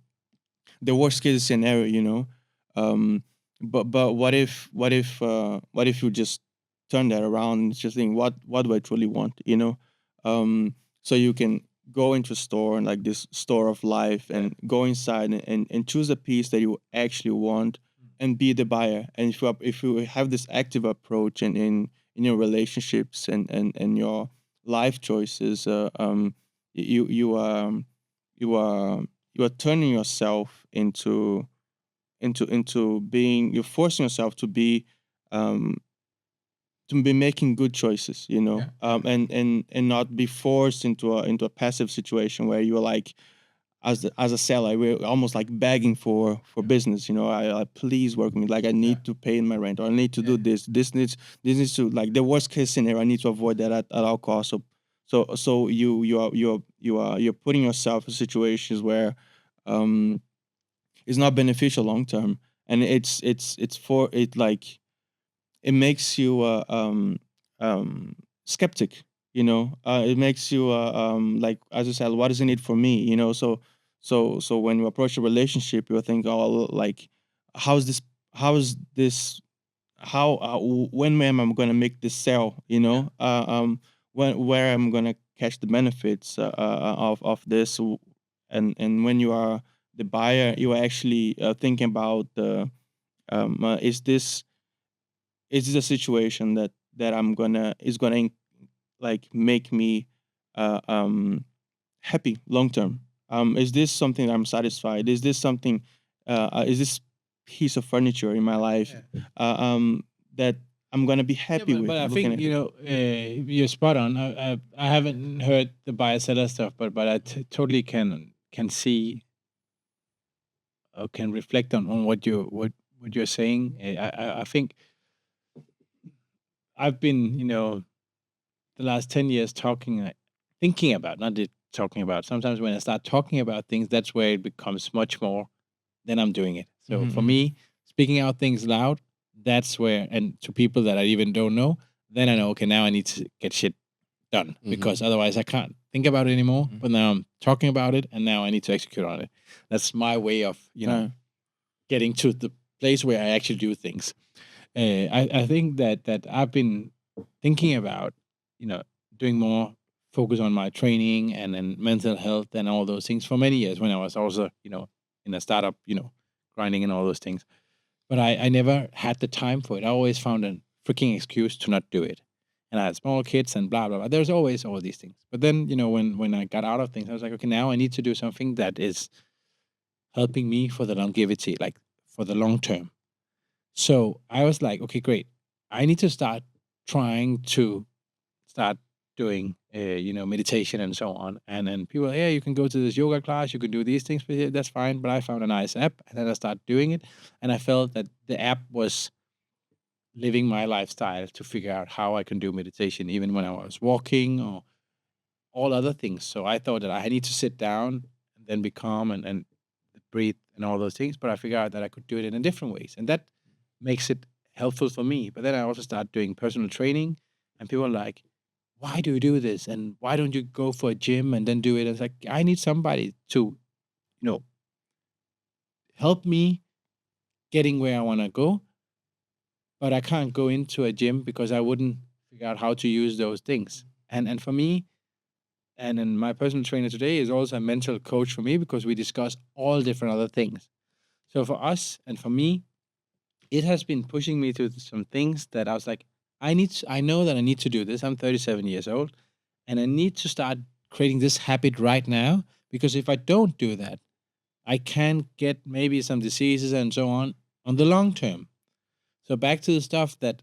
worst case scenario. Um, but what if you just turn that around and just think, what do I truly want? So you can go into a store, and like this store of life, and go inside, and choose a piece that you actually want, and be the buyer. And if you have this active approach in your relationships, and your life choices, you you are you are you are turning yourself into being, you're forcing yourself um to be making good choices, and not be forced into a passive situation where you're like, as a seller, we're almost like begging for business. I please work with me, like I need to pay my rent, or I need to do this needs to, like, the worst case scenario, I need to avoid that at all costs. So you're putting yourself in situations where um it's not beneficial long term, and it's for it, like it makes you skeptic. It makes you like, as you said, what is in it for me? So when you approach a relationship, you think, oh, like, how's this how's this how when am I going to make this sell? When where I'm going to catch the benefits of this. And when you are the buyer, you are actually thinking about the is this a situation that I'm gonna is gonna like make me happy long term? Is this something I'm satisfied? Is this something? Is this piece of furniture in my life that I'm gonna be Yeah, happy with but I looking think at it? you're spot on. I haven't heard the buyer seller stuff, but I totally can see, or can reflect on what you're saying. I think I've been, the last 10 years talking, thinking about, not talking about. Sometimes when I start talking about things, that's where it becomes much more than I'm doing it. So for me, speaking out things loud, that's where, and to people that I even don't know, then I know, okay, now I need to get shit done, because otherwise I can't think about it anymore. But now I'm talking about it, and now I need to execute on it. That's my way of, getting to the place where I actually do things. I think that I've been thinking about, you know, doing more focus on my training and then mental health and all those things for many years, when I was also, in a startup, grinding and all those things. But I never had the time for it. I always found a freaking excuse to not do it. And I had small kids and blah blah blah. There's always all these things. But then, when I got out of things, I was like, okay, now I need to do something that is helping me for the longevity, like for the long term. So I was like, okay, great. I need to start trying to start doing, meditation and so on. And then people, yeah, you can go to this yoga class, you can do these things, but yeah, that's fine. But I found a nice app, and then I started doing it, and I felt that the app was living my lifestyle to figure out how I can do meditation, even when I was walking or all other things. So I thought that I need to sit down and then be calm and breathe and all those things. But I figured out that I could do it in different ways, and that makes it helpful for me. But then I also started doing personal training, and people are like, "Why do you do this? And why don't you go for a gym and then do it?" And it's like, I need somebody to, you know, help me getting where I want to go, but I can't go into a gym because I wouldn't figure out how to use those things. And for me, and then my personal trainer today is also a mental coach for me, because we discuss all different other things. So for us and for me, it has been pushing me to some things that I was like, I know that I need to do this. I'm 37 years old, and I need to start creating this habit right now, because if I don't do that, I can get maybe some diseases and so on the long term. So back to the stuff that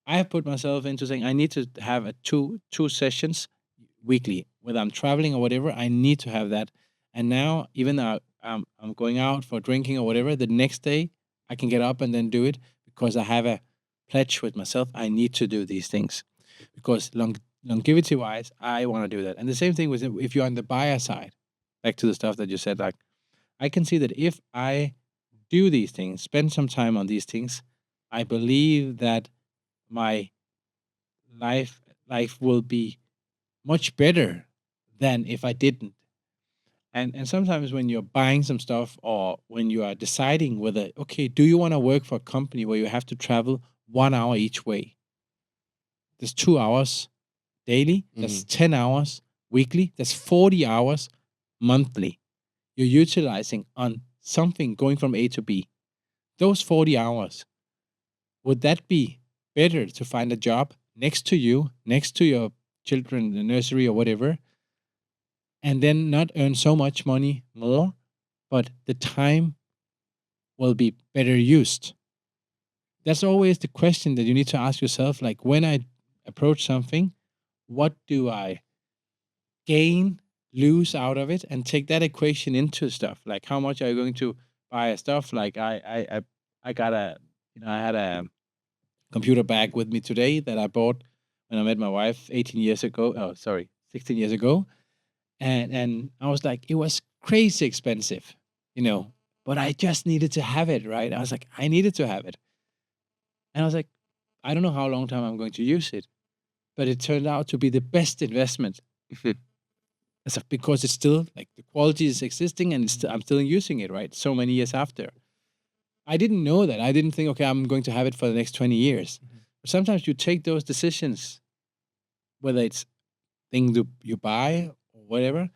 I have put myself into, saying I need to have a two sessions weekly, whether I'm traveling or whatever. I need to have that. And now, even though I'm going out for drinking or whatever, the next day I can get up and then do it, because I have a pledge with myself. I need to do these things, because longevity wise, I want to do that. And the same thing with, if you're on the buyer side, back to the stuff that you said, like, I can see that if I do these things, spend some time on these things, I believe that my life will be much better than if I didn't. And sometimes when you're buying some stuff or when you are deciding whether, okay, do you want to work for a company where you have to travel 1 hour each way? There's 2 hours daily, that's 10 hours weekly, that's 40 hours monthly. You're utilizing on something going from A to B. Those 40 hours, would that be better to find a job next to you, next to your children in the nursery or whatever, and then not earn so much money more, but the time will be better used? That's always the question that you need to ask yourself. Like, when I approach something, what do I gain, lose out of it, and take that equation into stuff? Like, how much are you going to buy stuff? Like, I got a, I had a computer bag with me today that I bought when I met my wife 18 years ago. Oh, sorry, 16 years ago. And I was like, it was crazy expensive, but I just needed to have it, right? I was like, I needed to have it. And I was like, I don't know how long time I'm going to use it, but it turned out to be the best investment. Because it's still like the quality is existing and I'm still using it, right? So many years after. I didn't know that. I didn't think, okay, I'm going to have it for the next 20 years. But sometimes you take those decisions, whether it's things you buy or whatever,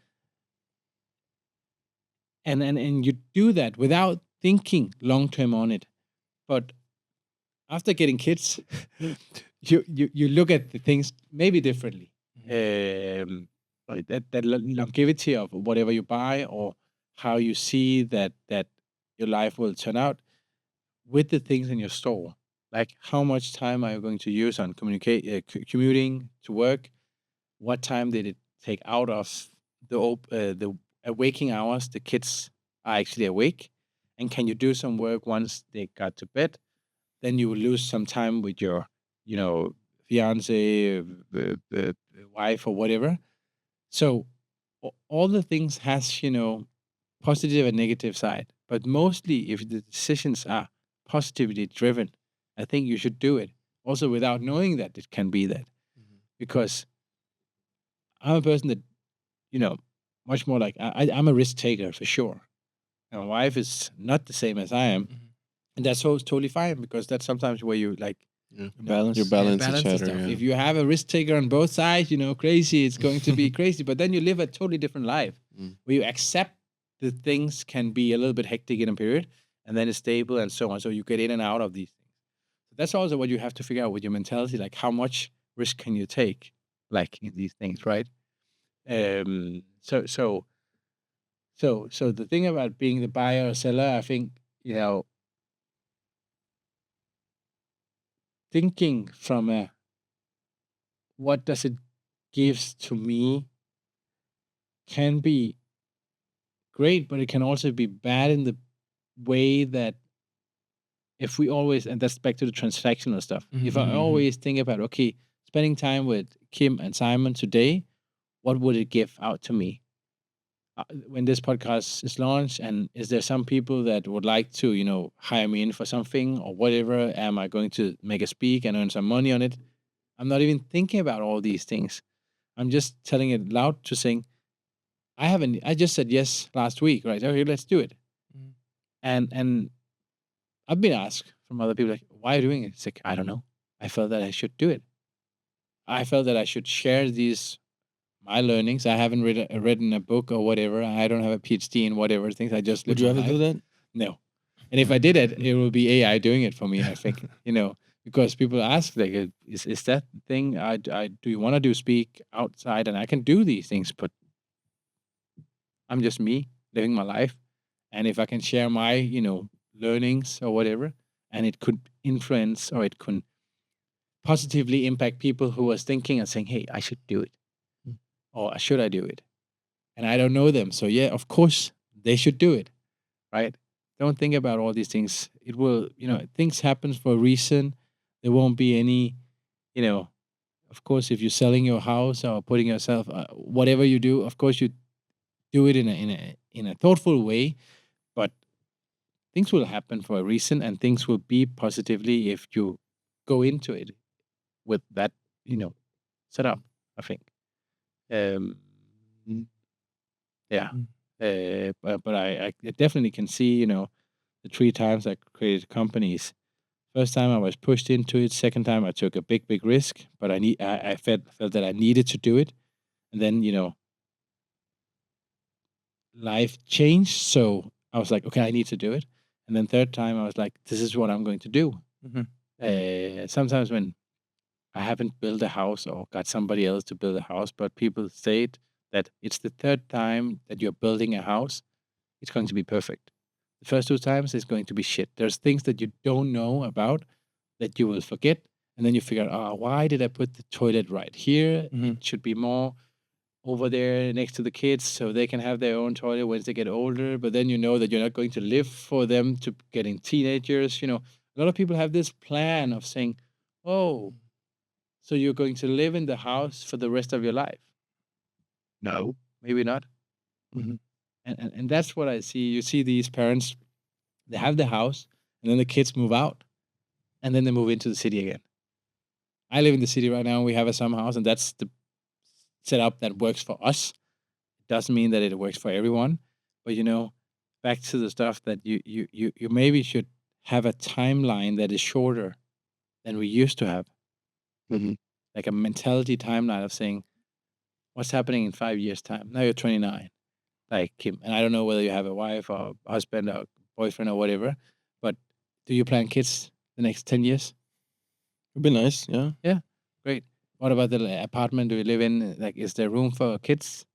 and you do that without thinking long term on it. But after getting kids, you look at the things maybe differently. Like that longevity of whatever you buy, or how you see that your life will turn out with the things in your store. Like, how much time are you going to use on commuting to work? What time did it take out of the waking hours? The kids are actually awake, and can you do some work once they got to bed? Then you will lose some time with your, fiance, wife, or whatever. So all the things has, positive and negative side. But mostly, if the decisions are positively driven, I think you should do it. Also, without knowing that it can be that, because I'm a person that, much more like I'm a risk taker for sure. And my wife is not the same as I am, and that's totally fine, because that's sometimes where you like Balance. You balance balance each the other. stuff. Yeah. If you have a risk taker on both sides, crazy, it's going to be crazy. But then you live a totally different life where you accept that things can be a little bit hectic in a period, and then it's stable and so on. So you get in and out of these things. That's also what you have to figure out with your mentality. Like, how much risk can you take, like, in these things, right? So the thing about being the buyer or seller, I think, thinking from a what does it gives to me can be great, but it can also be bad in the way that if we always, and that's back to the transactional stuff. If I always think about, okay, spending time with Kim and Simon today, what would it give out to me? When this podcast is launched, and is there some people that would like to, hire me in for something or whatever? Am I going to make a speak and earn some money on it? I'm not even thinking about all these things. I'm just telling it loud to saying, I just said yes last week, right? Okay, let's do it. And I've been asked from other people, like, why are you doing it? It's like, I don't know. I felt that I should do it. I felt that I should share my learnings. I haven't written a book or whatever. I don't have a PhD in whatever things. I just Would live you my ever do life. that? No. And if I did it, it will be AI doing it for me, I think, because people ask, like, is that the thing? Do you want to speak outside? And I can do these things, but I'm just me living my life. And if I can share my, learnings or whatever, and it could influence, or it could positively impact people who was thinking and saying, hey, I should do it. Or should I do it? And I don't know them. So yeah, of course they should do it. Right? Don't think about all these things. It will, things happen for a reason. There won't be any, of course, if you're selling your house or putting yourself, whatever you do, of course you do it in a thoughtful way, but things will happen for a reason, and things will be positively if you go into it with that, set up, I think. Um, yeah. But I definitely can see, the 3 times I created companies. First time I was pushed into it. Second time I took a big risk, but I felt that I needed to do it. And then, life changed. So I was like, okay, I need to do it. And then third time I was like, this is what I'm going to do. Sometimes when I haven't built a house or got somebody else to build a house, but people say that it's the third time that you're building a house, it's going to be perfect. The first 2 times is going to be shit. There's things that you don't know about that you will forget. And then you figure out, why did I put the toilet right here? It should be more over there next to the kids so they can have their own toilet once they get older. But then you know that you're not going to live for them to getting teenagers. A lot of people have this plan of saying, oh, so you're going to live in the house for the rest of your life. No, maybe not. And that's what I see. You see these parents, they have the house, and then the kids move out, and then they move into the city again. I live in the city right now, and we have a summer house, and that's the setup that works for us. It doesn't mean that it works for everyone, but back to the stuff that you maybe should have a timeline that is shorter than we used to have. Like a mentality timeline of saying, what's happening in 5 years' time? Now you're 29, like Kim, and I don't know whether you have a wife or husband or boyfriend or whatever, but do you plan kids the next 10 years? It'd be nice, yeah. Yeah, great. What about the apartment do you live in? Like, is there room for kids?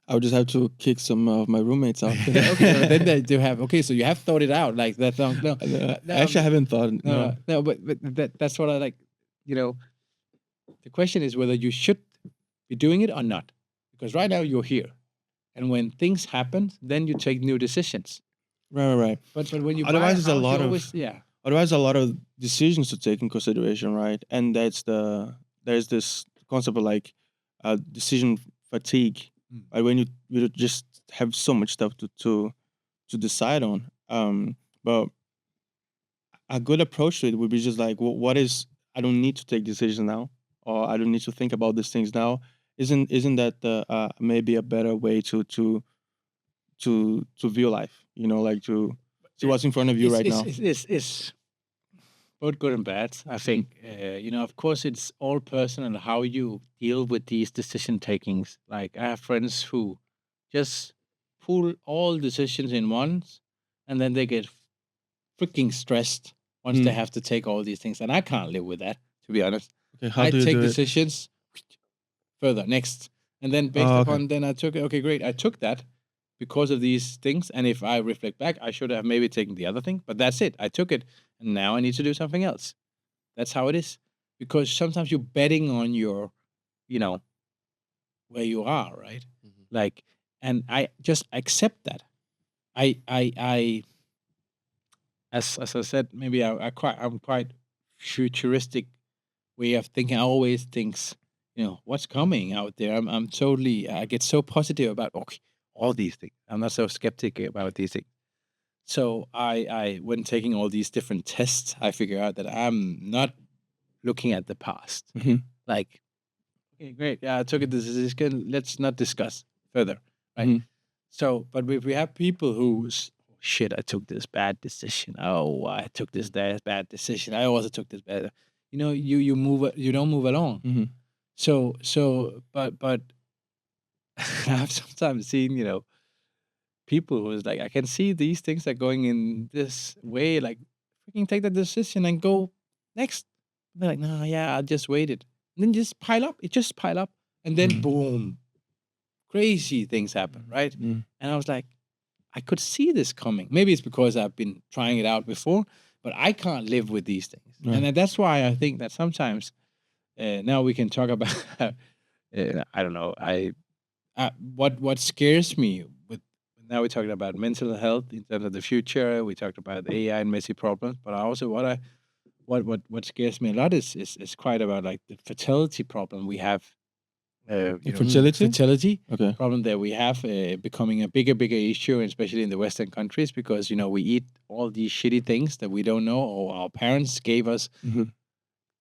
I would just have to kick some of my roommates out. Okay, but then they do have. Okay, so you have thought it out like that. No, Actually, I haven't thought. no, but that's what I like. The question is whether you should be doing it or not, because right now you're here, and when things happen, then you take new decisions. Right. But when you Otherwise, buy there's a lot of Otherwise, a lot of decisions to take in consideration, right? And there's this concept of like decision fatigue, right? When you just have so much stuff to decide on. But a good approach to it would be just like, what is, I don't need to take decisions now, or I don't need to think about these things now. Isn't that maybe a better way to view life? Like to see what's in front of you right now. It's both good and bad. I think, of course, it's all personal how you deal with these decision takings. Like, I have friends who just pull all decisions in once, and then they get freaking stressed once they have to take all these things. And I can't live with that, to be honest. Okay, how I do you take do it? decisions further, next. And then based upon, then I took it. Okay, great. I took that because of these things. And if I reflect back, I should have maybe taken the other thing. But that's it. I took it. And now I need to do something else. That's how it is. Because sometimes you're betting on your, where you are, right? Like, and I just accept that. I as I said, maybe I'm quite futuristic way of thinking. I always thinks, what's coming out there. I'm totally, I get so positive about all these things. I'm not so skeptic about these things. So I when taking all these different tests, I figure out that I'm not looking at the past. Like, okay, great. Yeah, I took it. This is good. Let's not discuss further, right? So, but if we have people who's, shit, I took this bad decision. Oh, I took this bad decision. I also took this bad. You move. You don't move along. So, but I've sometimes seen, people who's like, I can see these things are going in this way. Like, freaking take that decision and go next. They're like, no, yeah, I'll just wait it. And then just pile up. It just pile up, and then boom, crazy things happen, right? And I was like, I could see this coming. Maybe it's because I've been trying it out before, but I can't live with these things. And that's why I think that sometimes, now we can talk about, I don't know, what scares me with, now we're talking about mental health in terms of the future. We talked about AI and messy problems, but also what scares me a lot is quite about like the fertility problem we have. Fertility problem that we have becoming a bigger issue, especially in the Western countries, because we eat all these shitty things that we don't know, or our parents gave us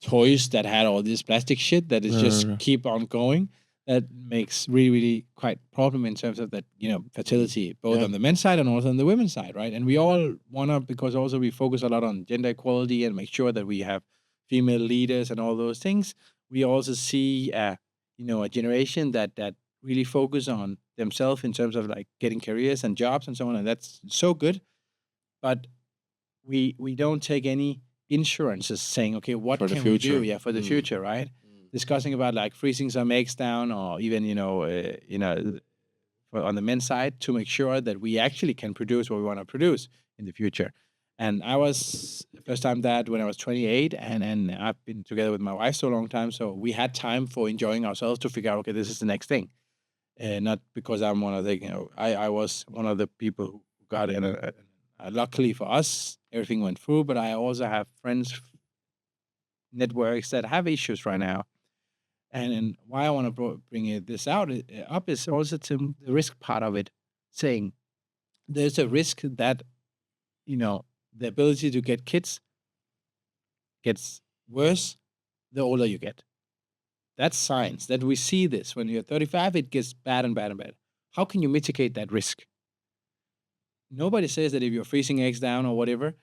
toys that had all this plastic shit that is just keep on going. That makes really, really quite problem in terms of that, fertility, both on the men's side and also on the women's side, right? And we all want to, because also we focus a lot on gender equality and make sure that we have female leaders and all those things. We also see, a generation that really focus on themselves in terms of like getting careers and jobs and so on, and that's so good. But we don't take any insurances saying, okay, what For the can we do, future. for the future, right? Discussing about like freezing some eggs down, or even on the men's side, to make sure that we actually can produce what we want to produce in the future. And I was first time dad when I was 28, and I've been together with my wife so long time, so we had time for enjoying ourselves to figure out, okay, this is the next thing. Not because I'm one of the, I was one of the people who got in luckily for us, everything went through, but I also have friends, networks that have issues right now. And why I want to bring this up is also to the risk part of it, saying there's a risk that, the ability to get kids gets worse the older you get. That's science, that we see this. When you're 35, it gets bad and bad and bad. How can you mitigate that risk? Nobody says that if you're freezing eggs down or whatever,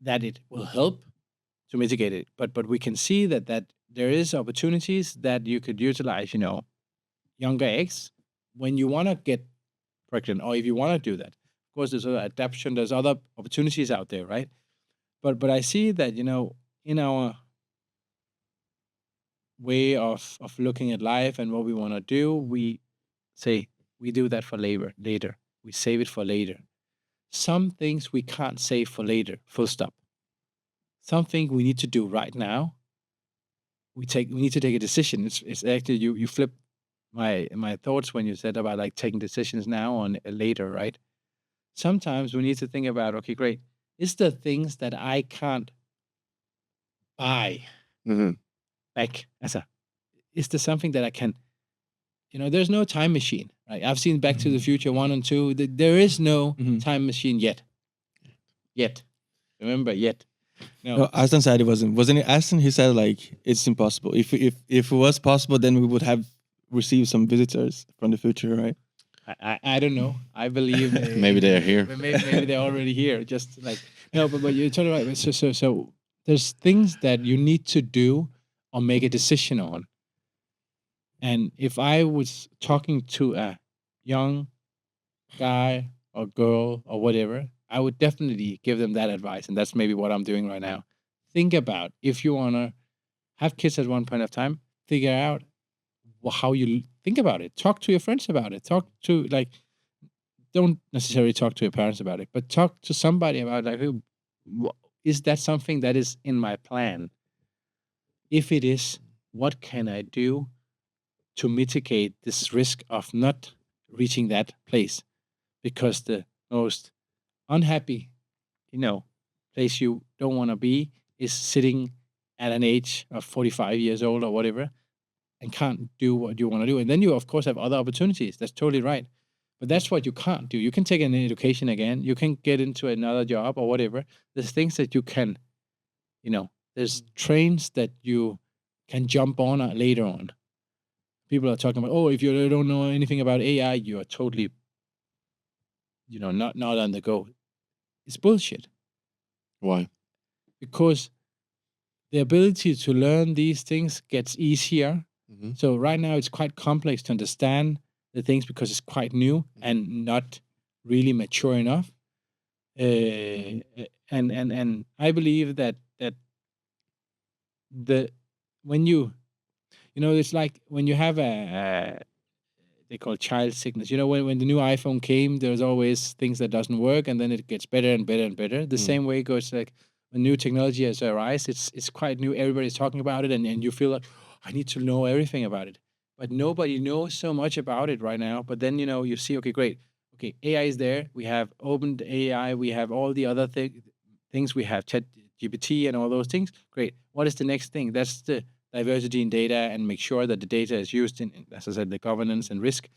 that it will help to mitigate it. But we can see that there is opportunities that you could utilize, younger eggs when you want to get pregnant, or if you want to do that. Of course, there's adaptation, there's other opportunities out there, right? But I see that, in our way of looking at life and what we want to do, we say we do that for later. We save it for later. Some things we can't save for later, full stop. Something we need to do right now. We need to take a decision. It's actually you flip my thoughts when you said about like taking decisions now on later, right? Sometimes we need to think about, okay, great. Is there things that I can't buy back is there something that I can, there's no time machine, right? I've seen Back to the Future 1 and 2. There is no time machine yet. Remember, yet. No, Aston said it wasn't it Aston? He said like it's impossible. If it was possible, then we would have received some visitors from the future, right? I don't know. I believe maybe they're here. Maybe they're already here. Just like no, but you're totally right. So there's things that you need to do or make a decision on. And if I was talking to a young guy or girl or whatever, I would definitely give them that advice. And that's maybe what I'm doing right now. Think about if you want to have kids at one point of time, figure out how you think about it. Talk to your friends about it. Don't necessarily talk to your parents about it, but talk to somebody about like, is that something that is in my plan? If it is, what can I do to mitigate this risk of not reaching that place? Because the most unhappy, place you don't want to be is sitting at an age of 45 years old or whatever and can't do what you want to do. And then you, of course, have other opportunities. That's totally right. But that's what you can't do. You can take an education again. You can get into another job or whatever. There's things that you can, there's trains that you can jump on later on. People are talking about, oh, if you don't know anything about AI, you are totally, not on the go. It's bullshit. Why? Because the ability to learn these things gets easier. So right now it's quite complex to understand the things because it's quite new and not really mature enough. And I believe that when you it's like when you have they call child sickness. When the new iPhone came, there's always things that doesn't work, and then it gets better and better and better. The same way it goes, like when new technology has arisen, it's quite new. Everybody's talking about it, and you feel like, I need to know everything about it. But nobody knows so much about it right now. But then, you see, okay, great. Okay, AI is there. We have opened AI. We have all the other things. We have ChatGPT and all those things. Great. What is the next thing? That's the diversity in data and make sure that the data is used in, as I said, the governance and risk.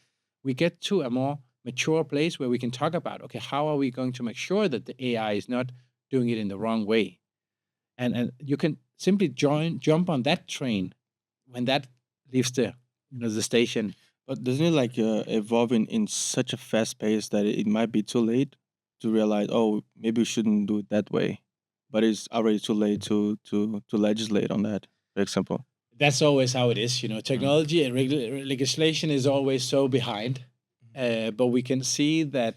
We get to a more mature place where we can talk about, okay, how are we going to make sure that the AI is not doing it in the wrong way? and you can simply jump on that train when that leaves the station. But doesn't it like evolve in such a fast pace that it might be too late to realize, oh, maybe we shouldn't do it that way, but it's already too late to legislate on that, for example. That's always how it is. Technology and legislation is always so behind. But we can see that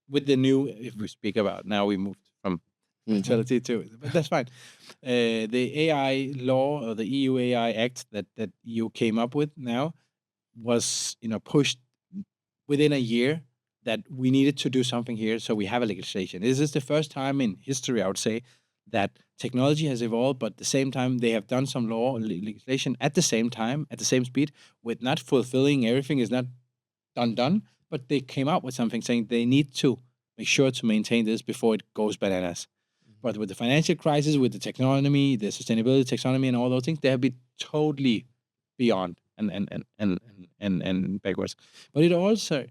with the new, if we speak about now, we moved from fertility to, but that's fine. The AI law or the EU AI Act that you came up with now was pushed within a year, that we needed to do something here, so we have a legislation. This is the first time in history, I would say, that technology has evolved, but at the same time they have done some law and legislation at the same time, at the same speed, with not fulfilling everything is not done, but they came out with something saying they need to make sure to maintain this before it goes bananas. But with the financial crisis, with the taxonomy, the sustainability taxonomy, and all those things, they have been totally beyond and backwards. But it also,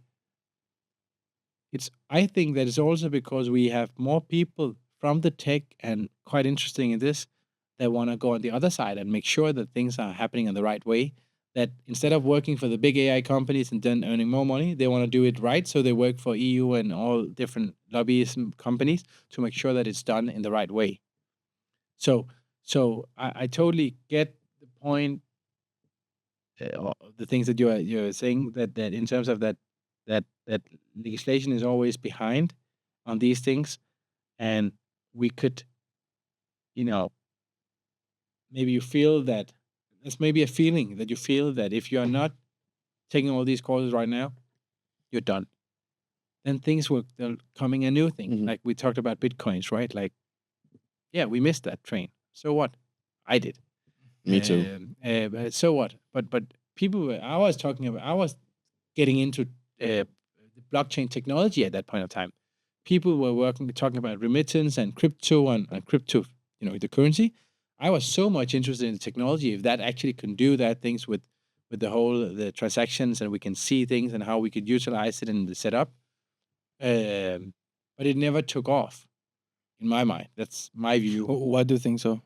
I think that it's also because we have more people from the tech and quite interesting in this that want to go on the other side and make sure that things are happening in the right way. That instead of working for the big AI companies and then earning more money, they want to do it right. So they work for EU and all different lobbyism companies to make sure that it's done in the right way. So I totally get the point, the things that you're saying, that in terms of that legislation is always behind on these things, and we could, maybe you feel that there's maybe a feeling that you feel that if you are not taking all these courses right now, you're done. Then things will coming a new thing. Like we talked about Bitcoins, right? Like, yeah, we missed that train. So what? I did. Me too. So what? But people I was getting into the blockchain technology at that point of time. People were talking about remittance and crypto and crypto, the currency. I was so much interested in the technology, if that actually can do that things with the transactions, and we can see things and how we could utilize it in the setup. But it never took off, in my mind. That's my view. Why do you think so?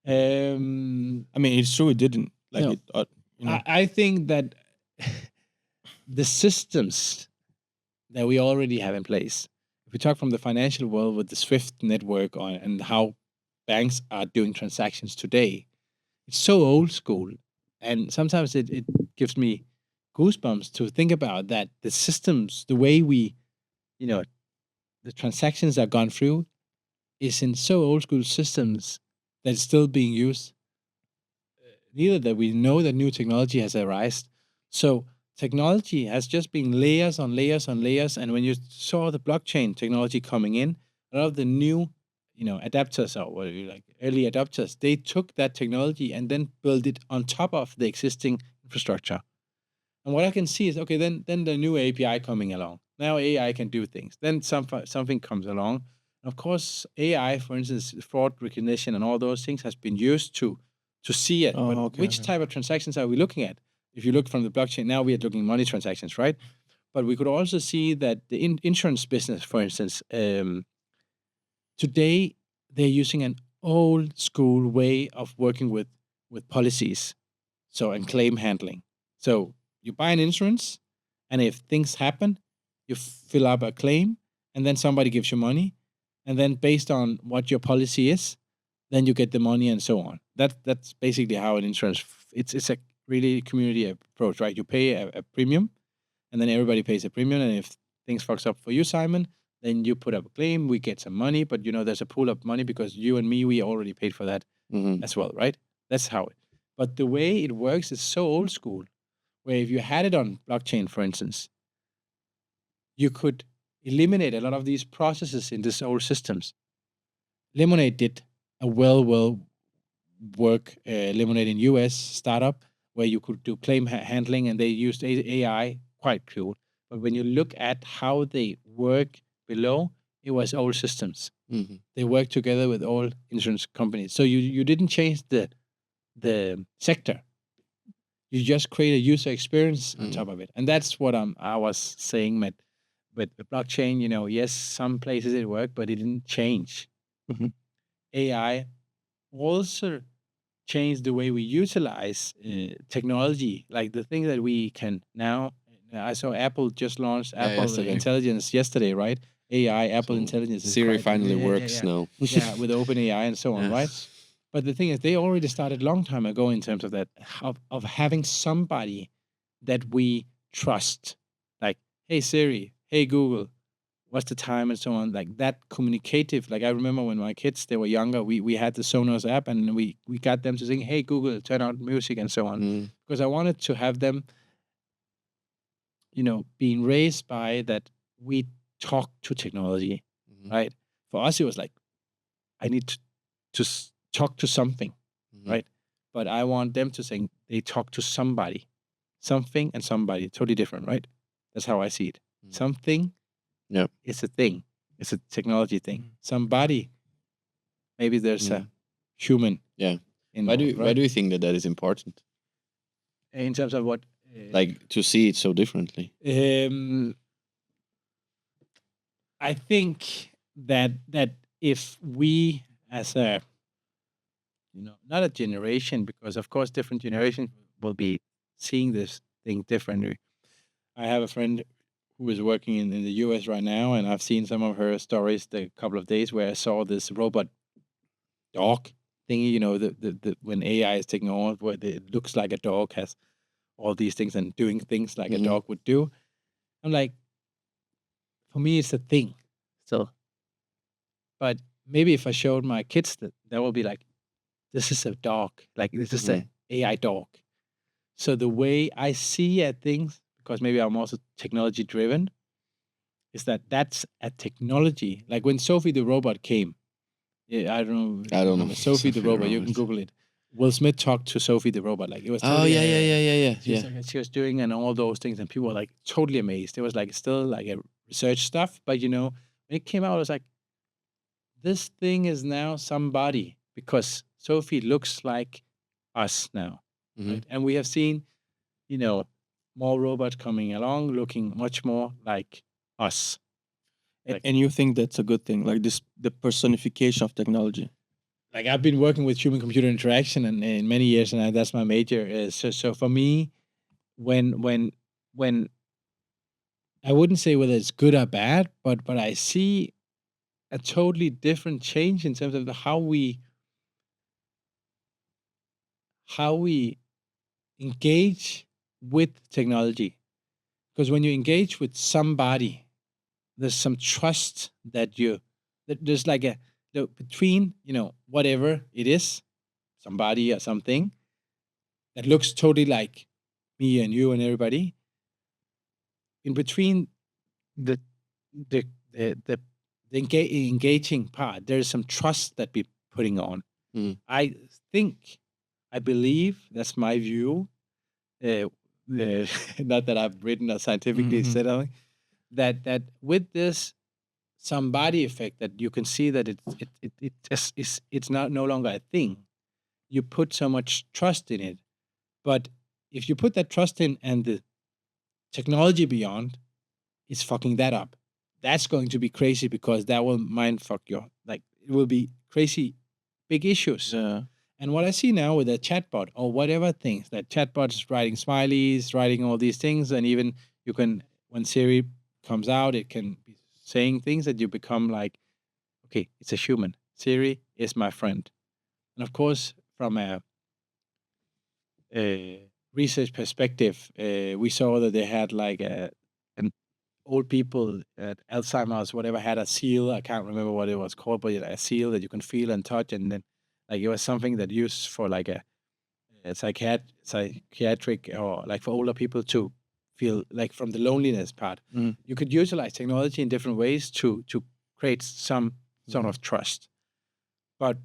I mean, it's true it didn't. Like, no. I think that the systems that we already have in place, if we talk from the financial world with the SWIFT network and how banks are doing transactions today, it's so old school. And sometimes it gives me goosebumps to think about that the systems, the way we, the transactions are gone through is in so old school systems that it's still being used. Neither that we know that new technology has arisen. So technology has just been layers on layers on layers. And when you saw the blockchain technology coming in, a lot of the new, adapters, or what you like, early adopters, they took that technology and then built it on top of the existing infrastructure. And what I can see is, okay, then the new API coming along. Now AI can do things. Then something comes along. Of course, AI, for instance, fraud recognition and all those things has been used to see it. Oh, but okay, which type of transactions are we looking at? If you look from the blockchain, now we are looking money transactions, right? But we could also see that the insurance business, for instance, today they're using an old school way of working with policies, and claim handling. So you buy an insurance, and if things happen, you fill up a claim, and then somebody gives you money, and then based on what your policy is, then you get the money and so on. That's basically how an insurance. It's a really community approach, right? You pay a premium, and then everybody pays a premium, and if things fucks up for you, Simon, then you put up a claim, we get some money, but there's a pool of money because you and me, we already paid for that as well, right? That's how it. But the way it works is so old school, where if you had it on blockchain, for instance, you could eliminate a lot of these processes in these old systems. Lemonade did a well work, Lemonade in US startup, where you could do claim handling, and they used AI, quite cool. But when you look at how they work below, it was old systems. They work together with all insurance companies. So you didn't change the sector. You just create a user experience on top of it. And that's what I was saying with the blockchain. Yes, some places it worked, but it didn't change AI also changed the way we utilize technology. Like the thing that we can now, I saw Apple just launched Apple yesterday. Intelligence yesterday, right? AI, Apple So Intelligence. Is Siri quite- finally yeah, works yeah, now. yeah, with OpenAI and so on, right? Yes. But the thing is, they already started a long time ago in terms of that, of having somebody that we trust. Like, hey Siri, hey Google, what's the time and so on. Like that communicative. Like I remember when my kids, they were younger, we had the Sonos app and we got them to sing, hey Google, turn on music and so on. Mm. Because I wanted to have them, being raised by that we talk to technology, Mhm. right? For us, it was like, I need to talk to something, Mhm. right? But I want them to think they talk to somebody, something and somebody, totally different, right? That's how I see it. Mhm. Something Yep. is a thing, it's a technology thing. Somebody, maybe there's a human Yeah. involved, Why right? do you think that is important? In terms of what? Like to see it so differently. I think that if we as a not a generation, because of course different generations will be seeing this thing differently. I have a friend who is working in the US right now, and I've seen some of her stories the couple of days where I saw this robot dog thingy, the when AI is taking on, where it looks like a dog, has all these things and doing things like a Mhm. dog would do. I'm like, for me, it's a thing still. But maybe if I showed my kids that will be like, this is a dog, like this is an AI dog. So the way I see at things, because maybe I'm also technology driven, is that's a technology. Like when Sophie the robot came, I don't know if I you don't know. remember Sophie the robot. You can Google it. Will Smith talked to Sophie the robot. Like it was Oh totally yeah. she was doing and all those things, and people were like totally amazed. It was like still like a research stuff, but when it came out, it was like, this thing is now somebody because Sophie looks like us now, Mhm. right? And we have seen, more robots coming along looking much more like us. And you think that's a good thing, like the personification of technology? Like I've been working with human computer interaction and in many years, and that's my major. So for me, when I wouldn't say whether it's good or bad, but I see a totally different change in terms of how we engage with technology. Because when you engage with somebody, there's some trust that there's like between, whatever it is, somebody or something that looks totally like me and you and everybody. In between the the engaging part, there's some trust that we're putting on. Mm. I think, I believe, that's my view. Uh, Not that I've written or scientifically said anything, that with this somebody effect, that you can see that it just is, it's not no longer a thing. You put so much trust in it, but if you put that trust in and the technology beyond is fucking that up, that's going to be crazy because that will mind fuck your, like, it will be crazy big issues. Yeah. And what I see now with a chatbot or whatever things, that chatbot is writing smileys, writing all these things, and even you can, when Siri comes out, it can be saying things that you become like, okay, it's a human. Siri is my friend. And of course, from a research perspective, we saw that they had like an old people at Alzheimer's, whatever, had a seal. I can't remember what it was called, but a seal that you can feel and touch, and then like it was something that used for like a psychiatric, or like for older people to feel like from the loneliness part. Mm. You could utilize technology in different ways to create some sort of trust. But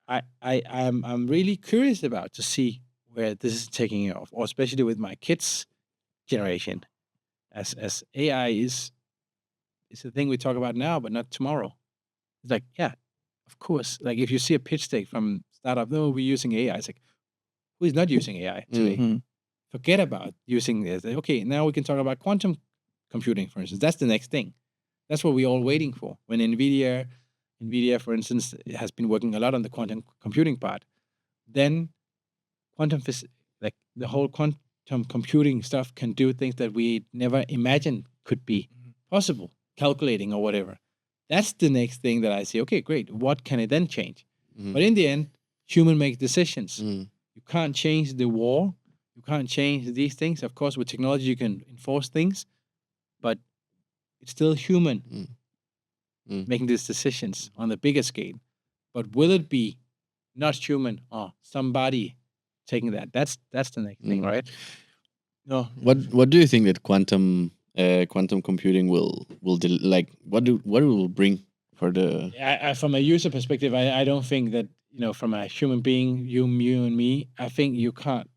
I'm really curious about to see where this is taking off, or especially with my kids' generation, as AI is the thing we talk about now, but not tomorrow. It's like, yeah, of course. Like if you see a pitch deck from startup, no, we're using AI. It's like, who is not using AI today? Mhm. Forget about using this. Okay, now we can talk about quantum computing, for instance. That's the next thing. That's what we're all waiting for. When NVIDIA NVIDIA, for instance, has been working a lot on the quantum computing part. Then like the whole quantum computing stuff can do things that we never imagined could be possible, calculating or whatever. That's the next thing that I say, okay, great. What can it then change? But in the end, human makes decisions. You can't change the war. You can't change these things. Of course, with technology, you can enforce things, but it's still human making these decisions on the bigger scale. But will it be not human or somebody taking that? That's the next thing, right? No. What do you think that quantum computing will like? What it will bring for the? From a user perspective, I don't think that, from a human being, you and me, I think you can't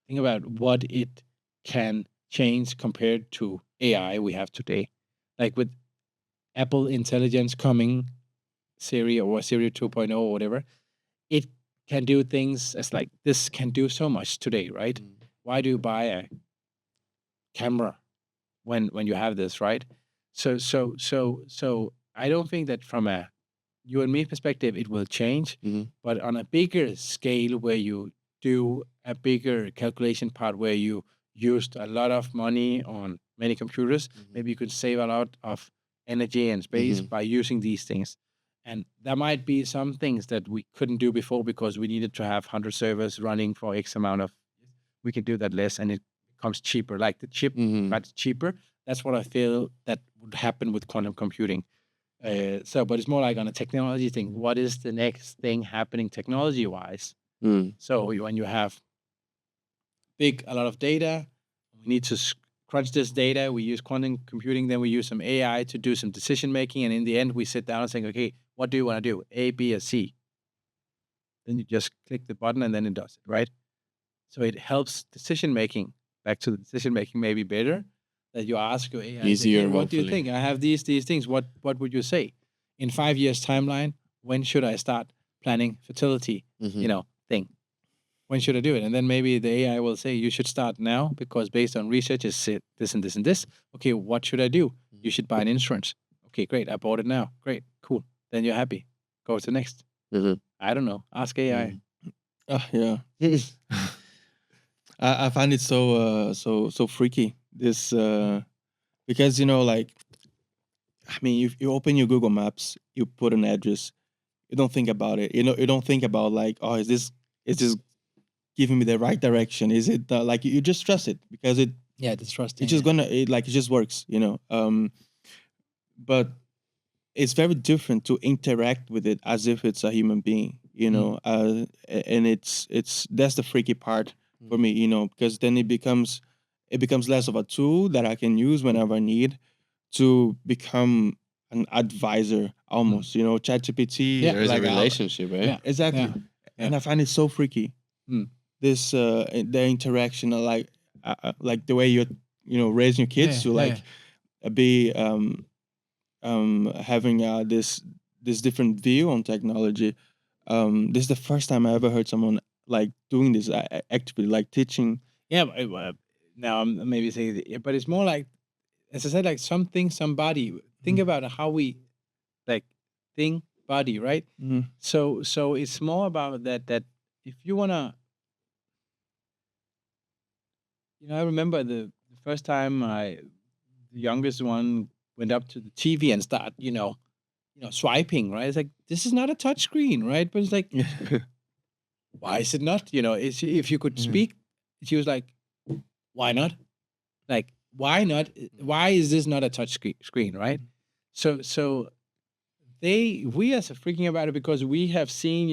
think about what it can change compared to AI we have today. Like with Apple Intelligence coming, Siri or Siri 2.0 or whatever, it can do things as like this can do so much today, right? Why do you buy a camera when you have this, right? So I don't think that from a you and me perspective it will change, but on a bigger scale where you do a bigger calculation part where you used a lot of money on many computers, maybe you could save a lot of energy and space by using these things. And there might be some things that we couldn't do before because we needed to have 100 servers running for X amount of. We can do that less, and it becomes cheaper. Like the chip got cheaper. That's what I feel that would happen with quantum computing. But it's more like on a technology thing. What is the next thing happening technology-wise? So when you have a lot of data, we need to crunch this data. We use quantum computing, then we use some AI to do some decision making, and in the end, we sit down and say, okay, what do you want to do? A, B, or C? Then you just click the button, and then it does it, right? So it helps decision making. Back to the decision making, maybe better. That you ask your AI, easier. Hey, what do you think? I have these things. What would you say? In 5 years timeline, when should I start planning fertility? Thing. When should I do it? And then maybe the AI will say you should start now because based on research, it's this and this and this. Okay, what should I do? You should buy an insurance. Okay, great. I bought it now. Great, cool. Then you're happy. Go to the next. I don't know. Ask AI. Yeah. I find it so freaky. This because like, I mean, if you open your Google Maps, you put an address, you don't think about it. You don't think about like, oh, is this giving me the right direction? Is it like you just trust it because it? Yeah, it's trusting. It's just it just works, But it's very different to interact with it as if it's a human being, and it's that's the freaky part for me, because then it becomes less of a tool that I can use whenever I need to become an advisor almost, ChatGPT. Yeah, there's like a relationship, right? Yeah, exactly. Yeah. And I find it so freaky. This the interaction, like the way you're raising your kids to be having this different view on technology. This is the first time I ever heard someone like doing this actively, like teaching. Yeah, now I'm maybe saying, but it's more like, as I said, like somebody. Think about how we like think body, right? So it's more about that if you wanna, I remember the first time the youngest one went up to the TV and start, swiping, right? It's like, this is not a touch screen, right? But it's like, why is it not? If you could speak, she was like, why not? Like, why not? Why is this not a touch screen, right? So we are so freaking about it because we have seen,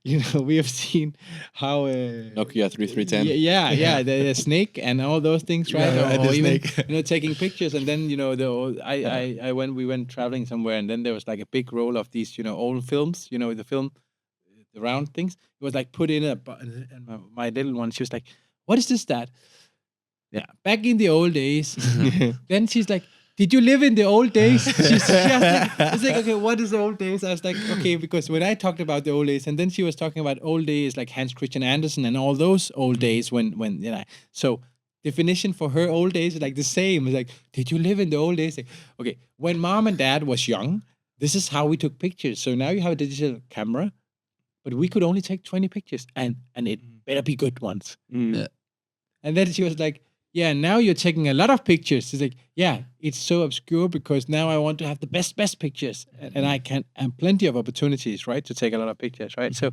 we have seen how Nokia 3310. Yeah, the snake and all those things, right? Or even snake. taking pictures, and then we went traveling somewhere, and then there was like a big roll of these old films, the round things. It was like put in and my little one, she was like, "What is this? That?" Yeah, back in the old days. Then she's like, did you live in the old days? It's like, okay, what is the old days? I was like, okay, because when I talked about the old days, and then she was talking about old days like Hans Christian Andersen and all those old days when so definition for her old days is like the same. It's like, did you live in the old days? Like, okay, when mom and dad was young, this is how we took pictures. So now you have a digital camera, but we could only take 20 pictures, and it better be good ones. Yeah. And then she was like, yeah, now you're taking a lot of pictures. It's like, yeah, it's so obscure because now I want to have the best pictures. And I can, and plenty of opportunities, right, to take a lot of pictures, right? So,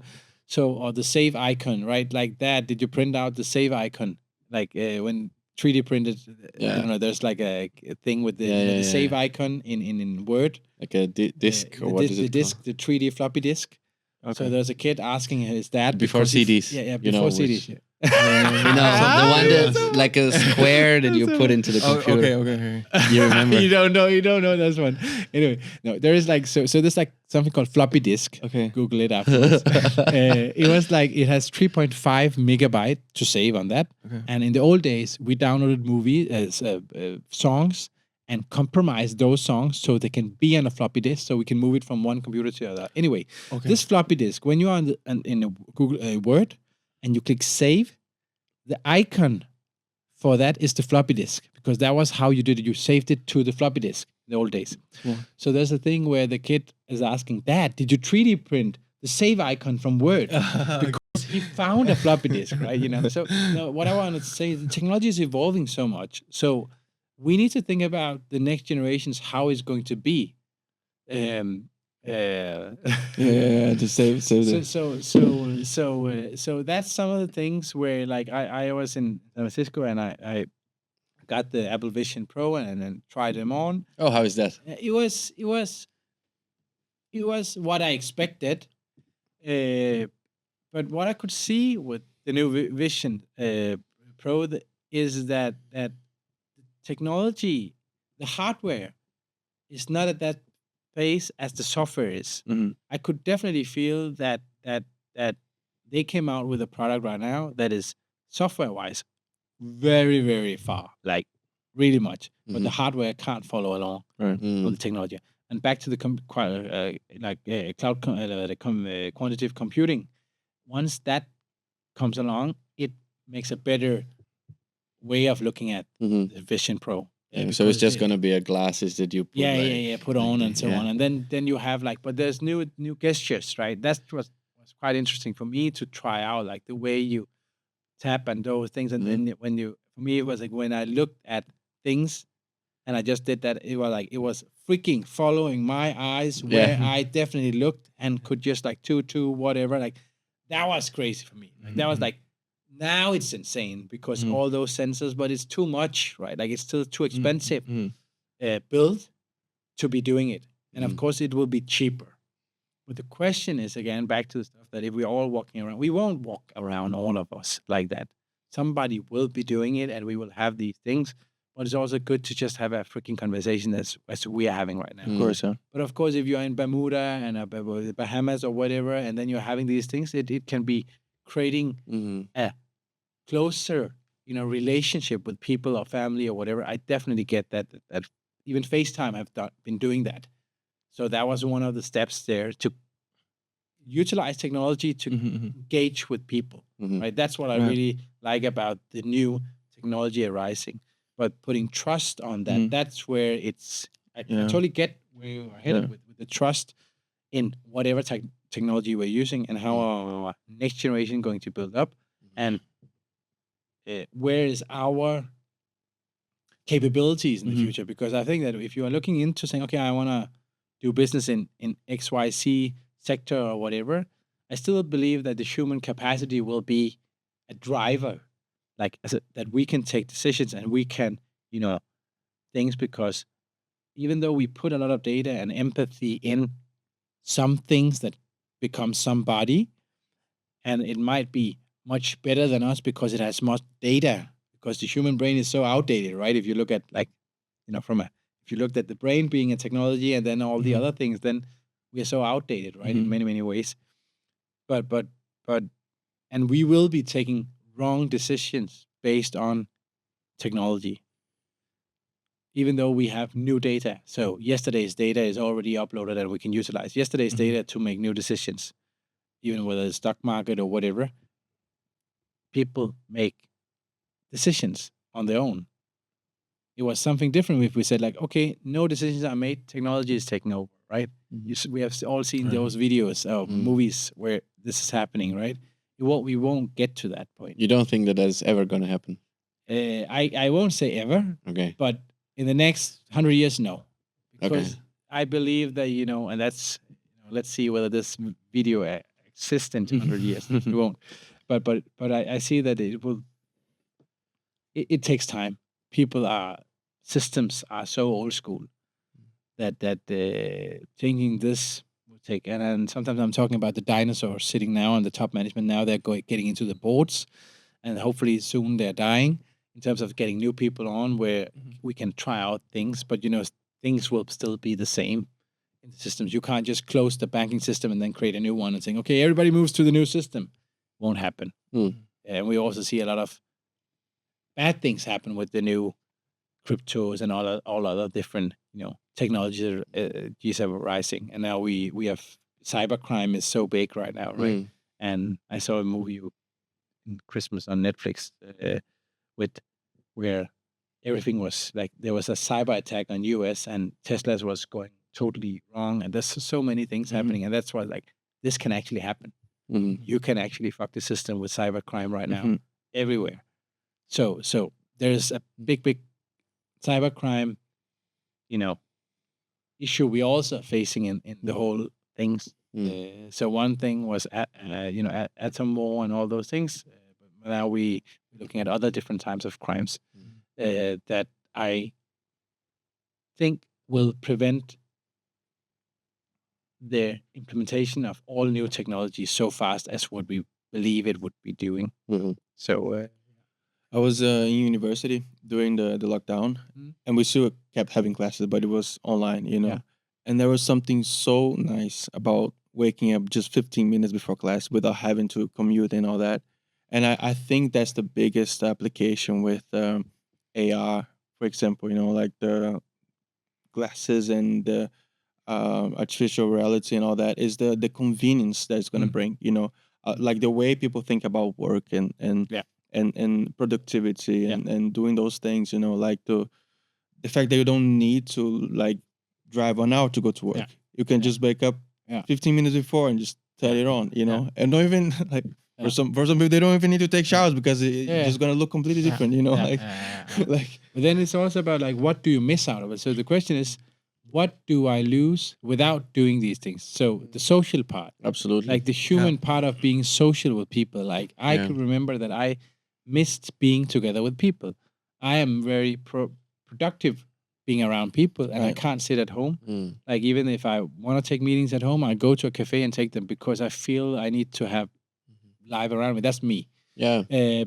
or the save icon, right? Like that. Did you print out the save icon? Like when 3D printed, I don't know, there's like a thing with the save icon in Word. Like a disc, or what is it? The disc, the 3D floppy disk. Okay. So there's a kid asking his dad Before CDs. Before CDs. The one that's like a square that you put into the computer. Okay. You remember? You don't know this one. Anyway, no, there is like so there's like something called floppy disk. Okay. Google it afterwards. It was like it has 3.5 megabyte to save on that. Okay. And in the old days, we downloaded songs and compromised those songs so they can be on a floppy disk, so we can move it from one computer to the other. Anyway, this floppy disk, when you're in a Google Word and you click save, the icon for that is the floppy disk, because that was how you did it. You saved it to the floppy disk in the old days. Yeah. So there's a thing where the kid is asking, Dad, did you 3D print the save icon from Word? Because he found a floppy disk, right? So what I wanted to say is the technology is evolving so much. So we need to think about the next generations, how it's going to be. To save the. So that's some of the things where, like, I was in San Francisco and I got the Apple Vision Pro and then tried them on. Oh, how is that? It was what I expected, but what I could see with the new Vision Pro is that technology, the hardware, is not at that phase as the software is. Mhm. I could definitely feel that they came out with a product right now that is software wise very, very far, like really much, but the hardware can't follow along Right. with the technology. And back to the cloud quantitative computing, once that comes along, it makes a better way of looking at the Vision Pro. So it's just gonna be a glasses that you put put on and so on, and then you have but there's new gestures, right? That's was quite interesting for me to try out, like the way you tap and those things, and then for me it was like when I looked at things and I just did that, it was freaking following my eyes where I definitely looked and could just like to whatever, like that was crazy for me. Like that was like, now it's insane because all those sensors, but it's too much, right? Like it's still too expensive build to be doing it. And of course it will be cheaper. But the question is, again, back to the stuff that if we're all walking around, we won't walk around, all of us, like that. Somebody will be doing it and we will have these things. But it's also good to just have a freaking conversation as we are having right now. Of course, yeah. But of course, if you're in Bermuda and the Bahamas or whatever, and then you're having these things, it can be creating a closer, relationship with people or family or whatever. I definitely get that even FaceTime have been doing that. So that was one of the steps there to utilize technology to engage with people, right? That's what I really like about the new technology arising. But putting trust on that, that's where I totally get where you are headed with the trust in whatever technology we're using and how our next generation going to build up, and where is our capabilities in the future. Because I think that if you are looking into saying, okay, I want to do business in XYZ sector or whatever, I still believe that the human capacity will be a driver, that we can take decisions and we can, things, because even though we put a lot of data and empathy in some things that become somebody, and it might be much better than us because it has much data, because the human brain is so outdated, right? If you look at if you looked at the brain being a technology and then all the other things, then we are so outdated, right? In many, many ways. But and we will be taking wrong decisions based on technology, even though we have new data. So yesterday's data is already uploaded and we can utilize yesterday's data to make new decisions, even whether it's stock market or whatever. People make decisions on their own. It was something different if we said like, okay, no decisions are made, technology is taking over, right? We have all seen those videos of movies where this is happening, right? We won't get to that point. You don't think that that's ever going to happen? I won't say ever, Okay. but in the next 100 years, no. Because Okay. I believe that, and that's, let's see whether this video exists in 100 years. It won't. But I see that it will, it takes time. Systems are so old school that thinking this will take, and sometimes I'm talking about the dinosaurs sitting now on the top management. Now they're getting into the boards, and hopefully soon they're dying in terms of getting new people on where we can try out things, but things will still be the same in the systems. You can't just close the banking system and then create a new one and saying, okay, everybody moves to the new system. Won't happen. And we also see a lot of bad things happen with the new cryptos and all other different technologies are rising. And now we have cybercrime is so big right now, right? And I saw a movie in Christmas on Netflix where everything was like there was a cyber attack on US and Tesla's was going totally wrong, and there's so many things happening, and that's why like this can actually happen. You can actually fuck the system with cybercrime right now everywhere. So there's a big cybercrime, issue we also facing in the whole things. So one thing was atom war and all those things. But now we're looking at other different types of crimes that I think will prevent the implementation of all new technology so fast as what we believe it would be doing. So I was in university during the lockdown, and we still kept having classes, but it was online, Yeah. And there was something so nice about waking up just 15 minutes before class without having to commute and all that. And I think that's the biggest application with AR, for example, like the glasses and the artificial reality and all that is the convenience that it's going to bring, like the way people think about work and and productivity and doing those things, like the fact that you don't need to like drive 1 hour to go to work. You can just wake up 15 minutes before and just turn it on, and don't even like for some people they don't even need to take showers because it's just gonna look completely different, like like. But then it's also about like what do you miss out of it? So the question is, what do I lose without doing these things? So the social part, Absolutely. like the human part of being social with people. Like I could remember that I missed being together with people. I am very productive being around people, and I can't sit at home. Like even if I want to take meetings at home, I go to a cafe and take them because I feel I need to have live around me. That's me. Yeah.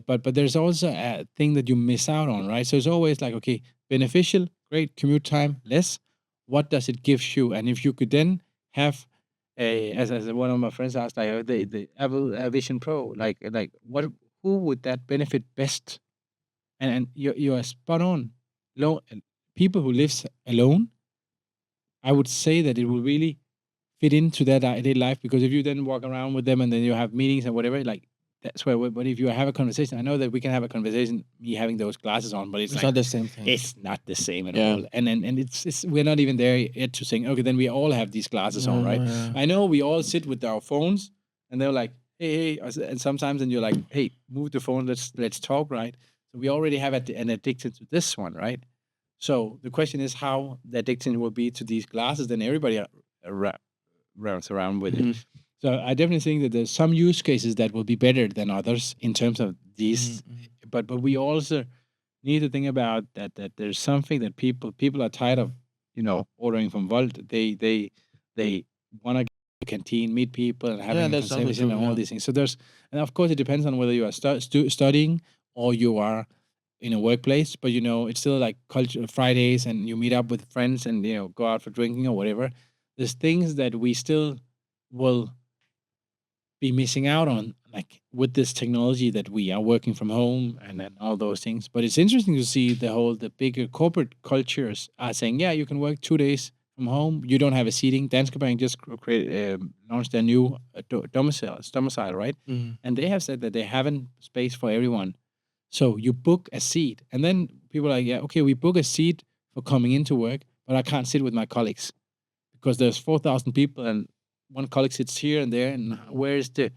But there's also a thing that you miss out on, right? So it's always like, okay, beneficial, great, commute time, less. What does it give you? And if you could then have as one of my friends asked, like the Apple Vision Pro, like who would that benefit best? And you are spot on. People who lives alone, I would say that it will really fit into their daily life, because if you then walk around with them and then you have meetings and whatever, like that's where. But if you have a conversation, I know that we can have a conversation. Me having those glasses on, but it's like, not the same thing. It's not the same at all. And it's we're not even there yet to saying, okay, then we all have these glasses on, right? I know we all sit with our phones and they're like, hey, and sometimes then you're like, hey, move the phone, let's talk, right? So we already have an addiction to this one, right? So the question is how the addiction will be to these glasses. Then everybody rounds around with it. So I definitely think that there's some use cases that will be better than others in terms of these. But we also need to think about that there's something that people are tired of, ordering from Volt. They want to go to the canteen, meet people, and having a that's also conversation true, and all these things. So and of course it depends on whether you are studying or you are in a workplace. But it's still like culture Fridays, and you meet up with friends and go out for drinking or whatever. There's things that we still will be missing out on, like with this technology that we are working from home and all those things. But it's interesting to see the bigger corporate cultures are saying, yeah, you can work 2 days from home. You don't have a seating. Danske Bank just launched their new domicile, right? And they have said that they haven't space for everyone. So you book a seat, and then people are like, yeah, okay, we book a seat for coming into work, but I can't sit with my colleagues because there's 4,000 people and one colleague sits here and there, and where is the?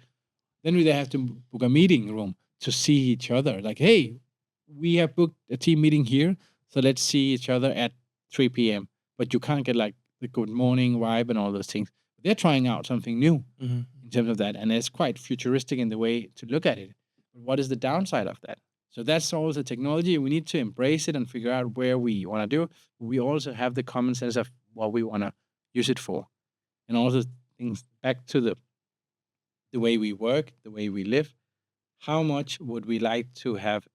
Then they have to book a meeting room to see each other. Like, hey, we have booked a team meeting here, so let's see each other at 3 p.m. But you can't get like the good morning vibe and all those things. They're trying out something new in terms of that, and it's quite futuristic in the way to look at it. But what is the downside of that? So that's always a technology. We need to embrace it and figure out where we want to do. We also have the common sense of what we want to use it for, and also things back to the way we work, the way we live. How much would we like to have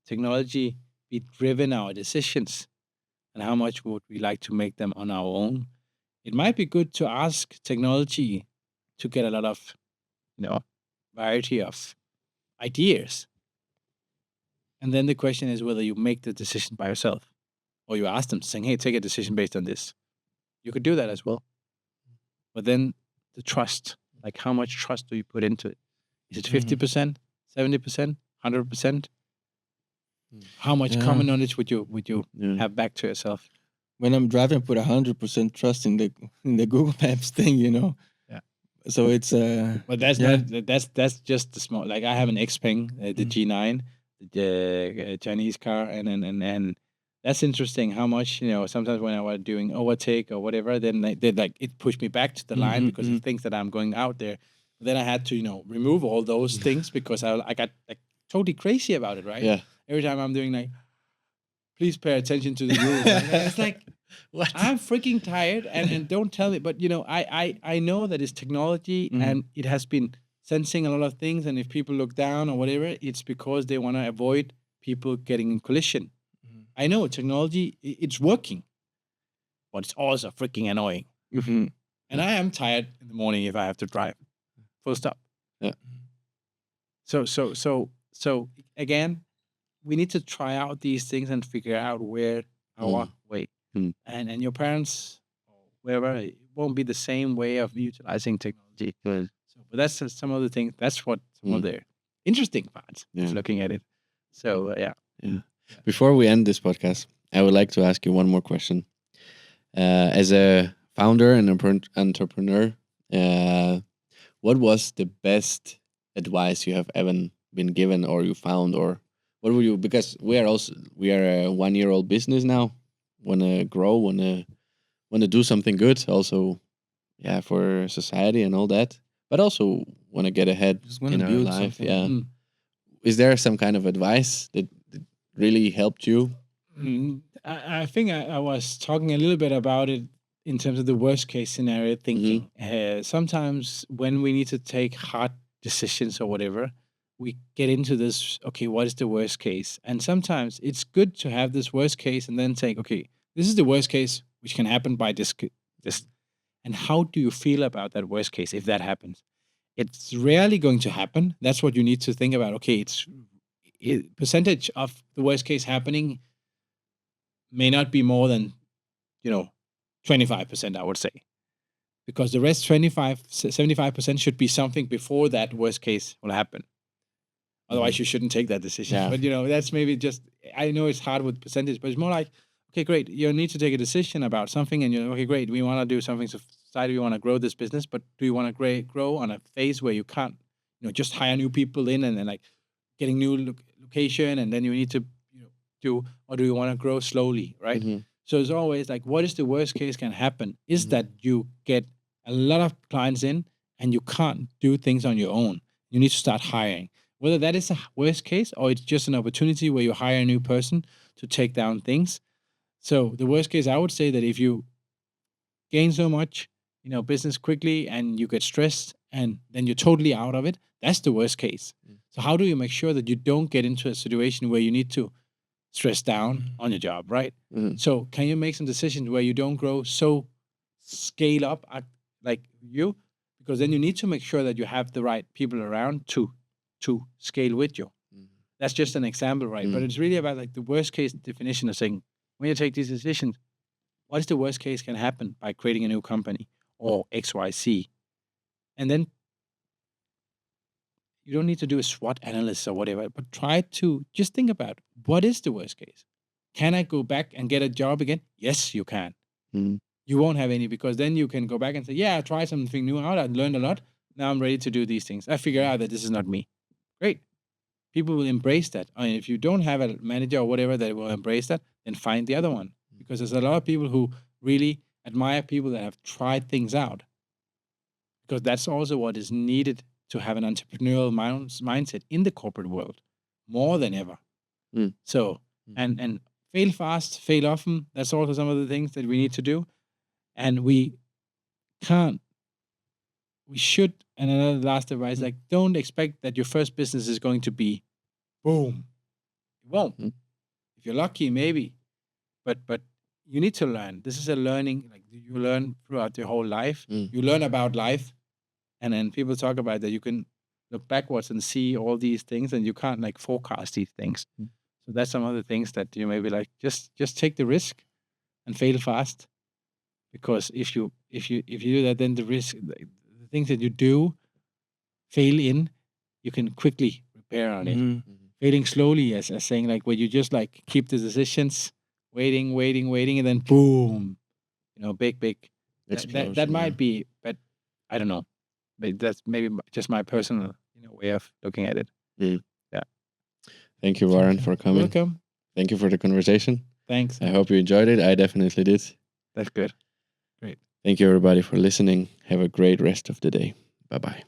technology be driven our decisions, and how much would we like to make them on our own? It might be good to ask technology to get a lot of, variety of ideas. And then the question is whether you make the decision by yourself or you ask them saying, hey, take a decision based on this. You could do that as well. But then the trust, like how much trust do you put into it? Is it 50%, 70%, 100%? How much common knowledge would you have back to yourself? When I'm driving, I put 100% trust in the Google Maps thing, Yeah. So it's But that's not that's just the small. Like I have an Xpeng, the G9, the Chinese car, and that's interesting. How much sometimes when I was doing overtake or whatever, then they like it pushed me back to the line because it thinks that I'm going out there. But then I had to remove all those things because I got like totally crazy about it, right? Yeah. Every time I'm doing like, please pay attention to the rules. And it's like, What? I'm freaking tired, and don't tell me. But I know that it's technology, and it has been sensing a lot of things. And if people look down or whatever, it's because they want to avoid people getting in collision. I know technology, it's working, but it's also freaking annoying. And I am tired in the morning if I have to drive. Full stop. Yeah. So again, we need to try out these things and figure out where our way. And your parents, or wherever, it won't be the same way of utilizing technology. Right. But that's some of the things. That's what some of the interesting parts of looking at it. So yeah. Before we end this podcast, I would like to ask you one more question. As a founder and entrepreneur, what was the best advice you have ever been given, or you found, or what would you? Because we are a 1-year-old business now. Wanna grow, wanna do something good. Also, for society and all that. But also wanna get ahead Just wanna in our build life. something. Yeah. Is there some kind of advice that really helped you? I think I was talking a little bit about it in terms of the worst case scenario thinking. Sometimes when we need to take hard decisions or whatever, we get into this, okay, what is the worst case? And sometimes it's good to have this worst case and then say, okay, this is the worst case, which can happen by this. And how do you feel about that worst case if that happens? It's rarely going to happen. That's what you need to think about. Okay, percentage of the worst case happening may not be more than 25%, I would say, because the rest 75% should be something before that worst case will happen. Otherwise you shouldn't take that decision. But that's maybe just, I know it's hard with percentage, but it's more like, okay, great, you need to take a decision about something, and okay, great, we want to do something for society, we want to grow this business, but do you want to grow on a phase where you can't just hire new people in and then like getting new location, and then you need to do, or do you want to grow slowly, right? So it's always like, what is the worst case can happen is that you get a lot of clients in and you can't do things on your own. You need to start hiring. Whether that is a worst case or it's just an opportunity where you hire a new person to take down things. So the worst case, I would say that if you gain so much, business quickly, and you get stressed and then you're totally out of it, that's the worst case. So how do you make sure that you don't get into a situation where you need to stress down on your job, right? So can you make some decisions where you don't grow so scale up like you? Because then you need to make sure that you have the right people around to scale with you. That's just an example, right? But it's really about like the worst case definition of saying, when you take these decisions, what is the worst case can happen by creating a new company or XYZ? And then you don't need to do a SWOT analysis or whatever, but try to just think about what is the worst case. Can I go back and get a job again? Yes, you can. Mm. You won't have any, because then you can go back and say, yeah, I tried something new out. I learned a lot. Now I'm ready to do these things. I figured out that this is not me. Great. People will embrace that. I mean, if you don't have a manager or whatever that will embrace that, then find the other one. Because there's a lot of people who really admire people that have tried things out. Because that's also what is needed to have an entrepreneurial mindset in the corporate world more than ever. Mm. So, and fail fast, fail often. That's also some of the things that we need to do. And we should, and another last advice, like, don't expect that your first business is going to be boom. It won't. If you're lucky, maybe. But you need to learn. This is a learning, like you learn throughout your whole life. You learn about life. And then people talk about that you can look backwards and see all these things, and you can't like forecast these things. So that's some of the things that you maybe like just take the risk and fail fast. Because if you do that, then the risk, the things that you do fail in, you can quickly repair on it. Failing slowly, as saying, like, where you just like keep the decisions, waiting, and then boom, big. That might be, but I don't know. But that's maybe just my personal way of looking at it. Yeah. Thank you, Varan, for coming. Welcome. Thank you for the conversation. Thanks. I hope you enjoyed it. I definitely did. That's good. Great. Thank you, everybody, for listening. Have a great rest of the day. Bye-bye.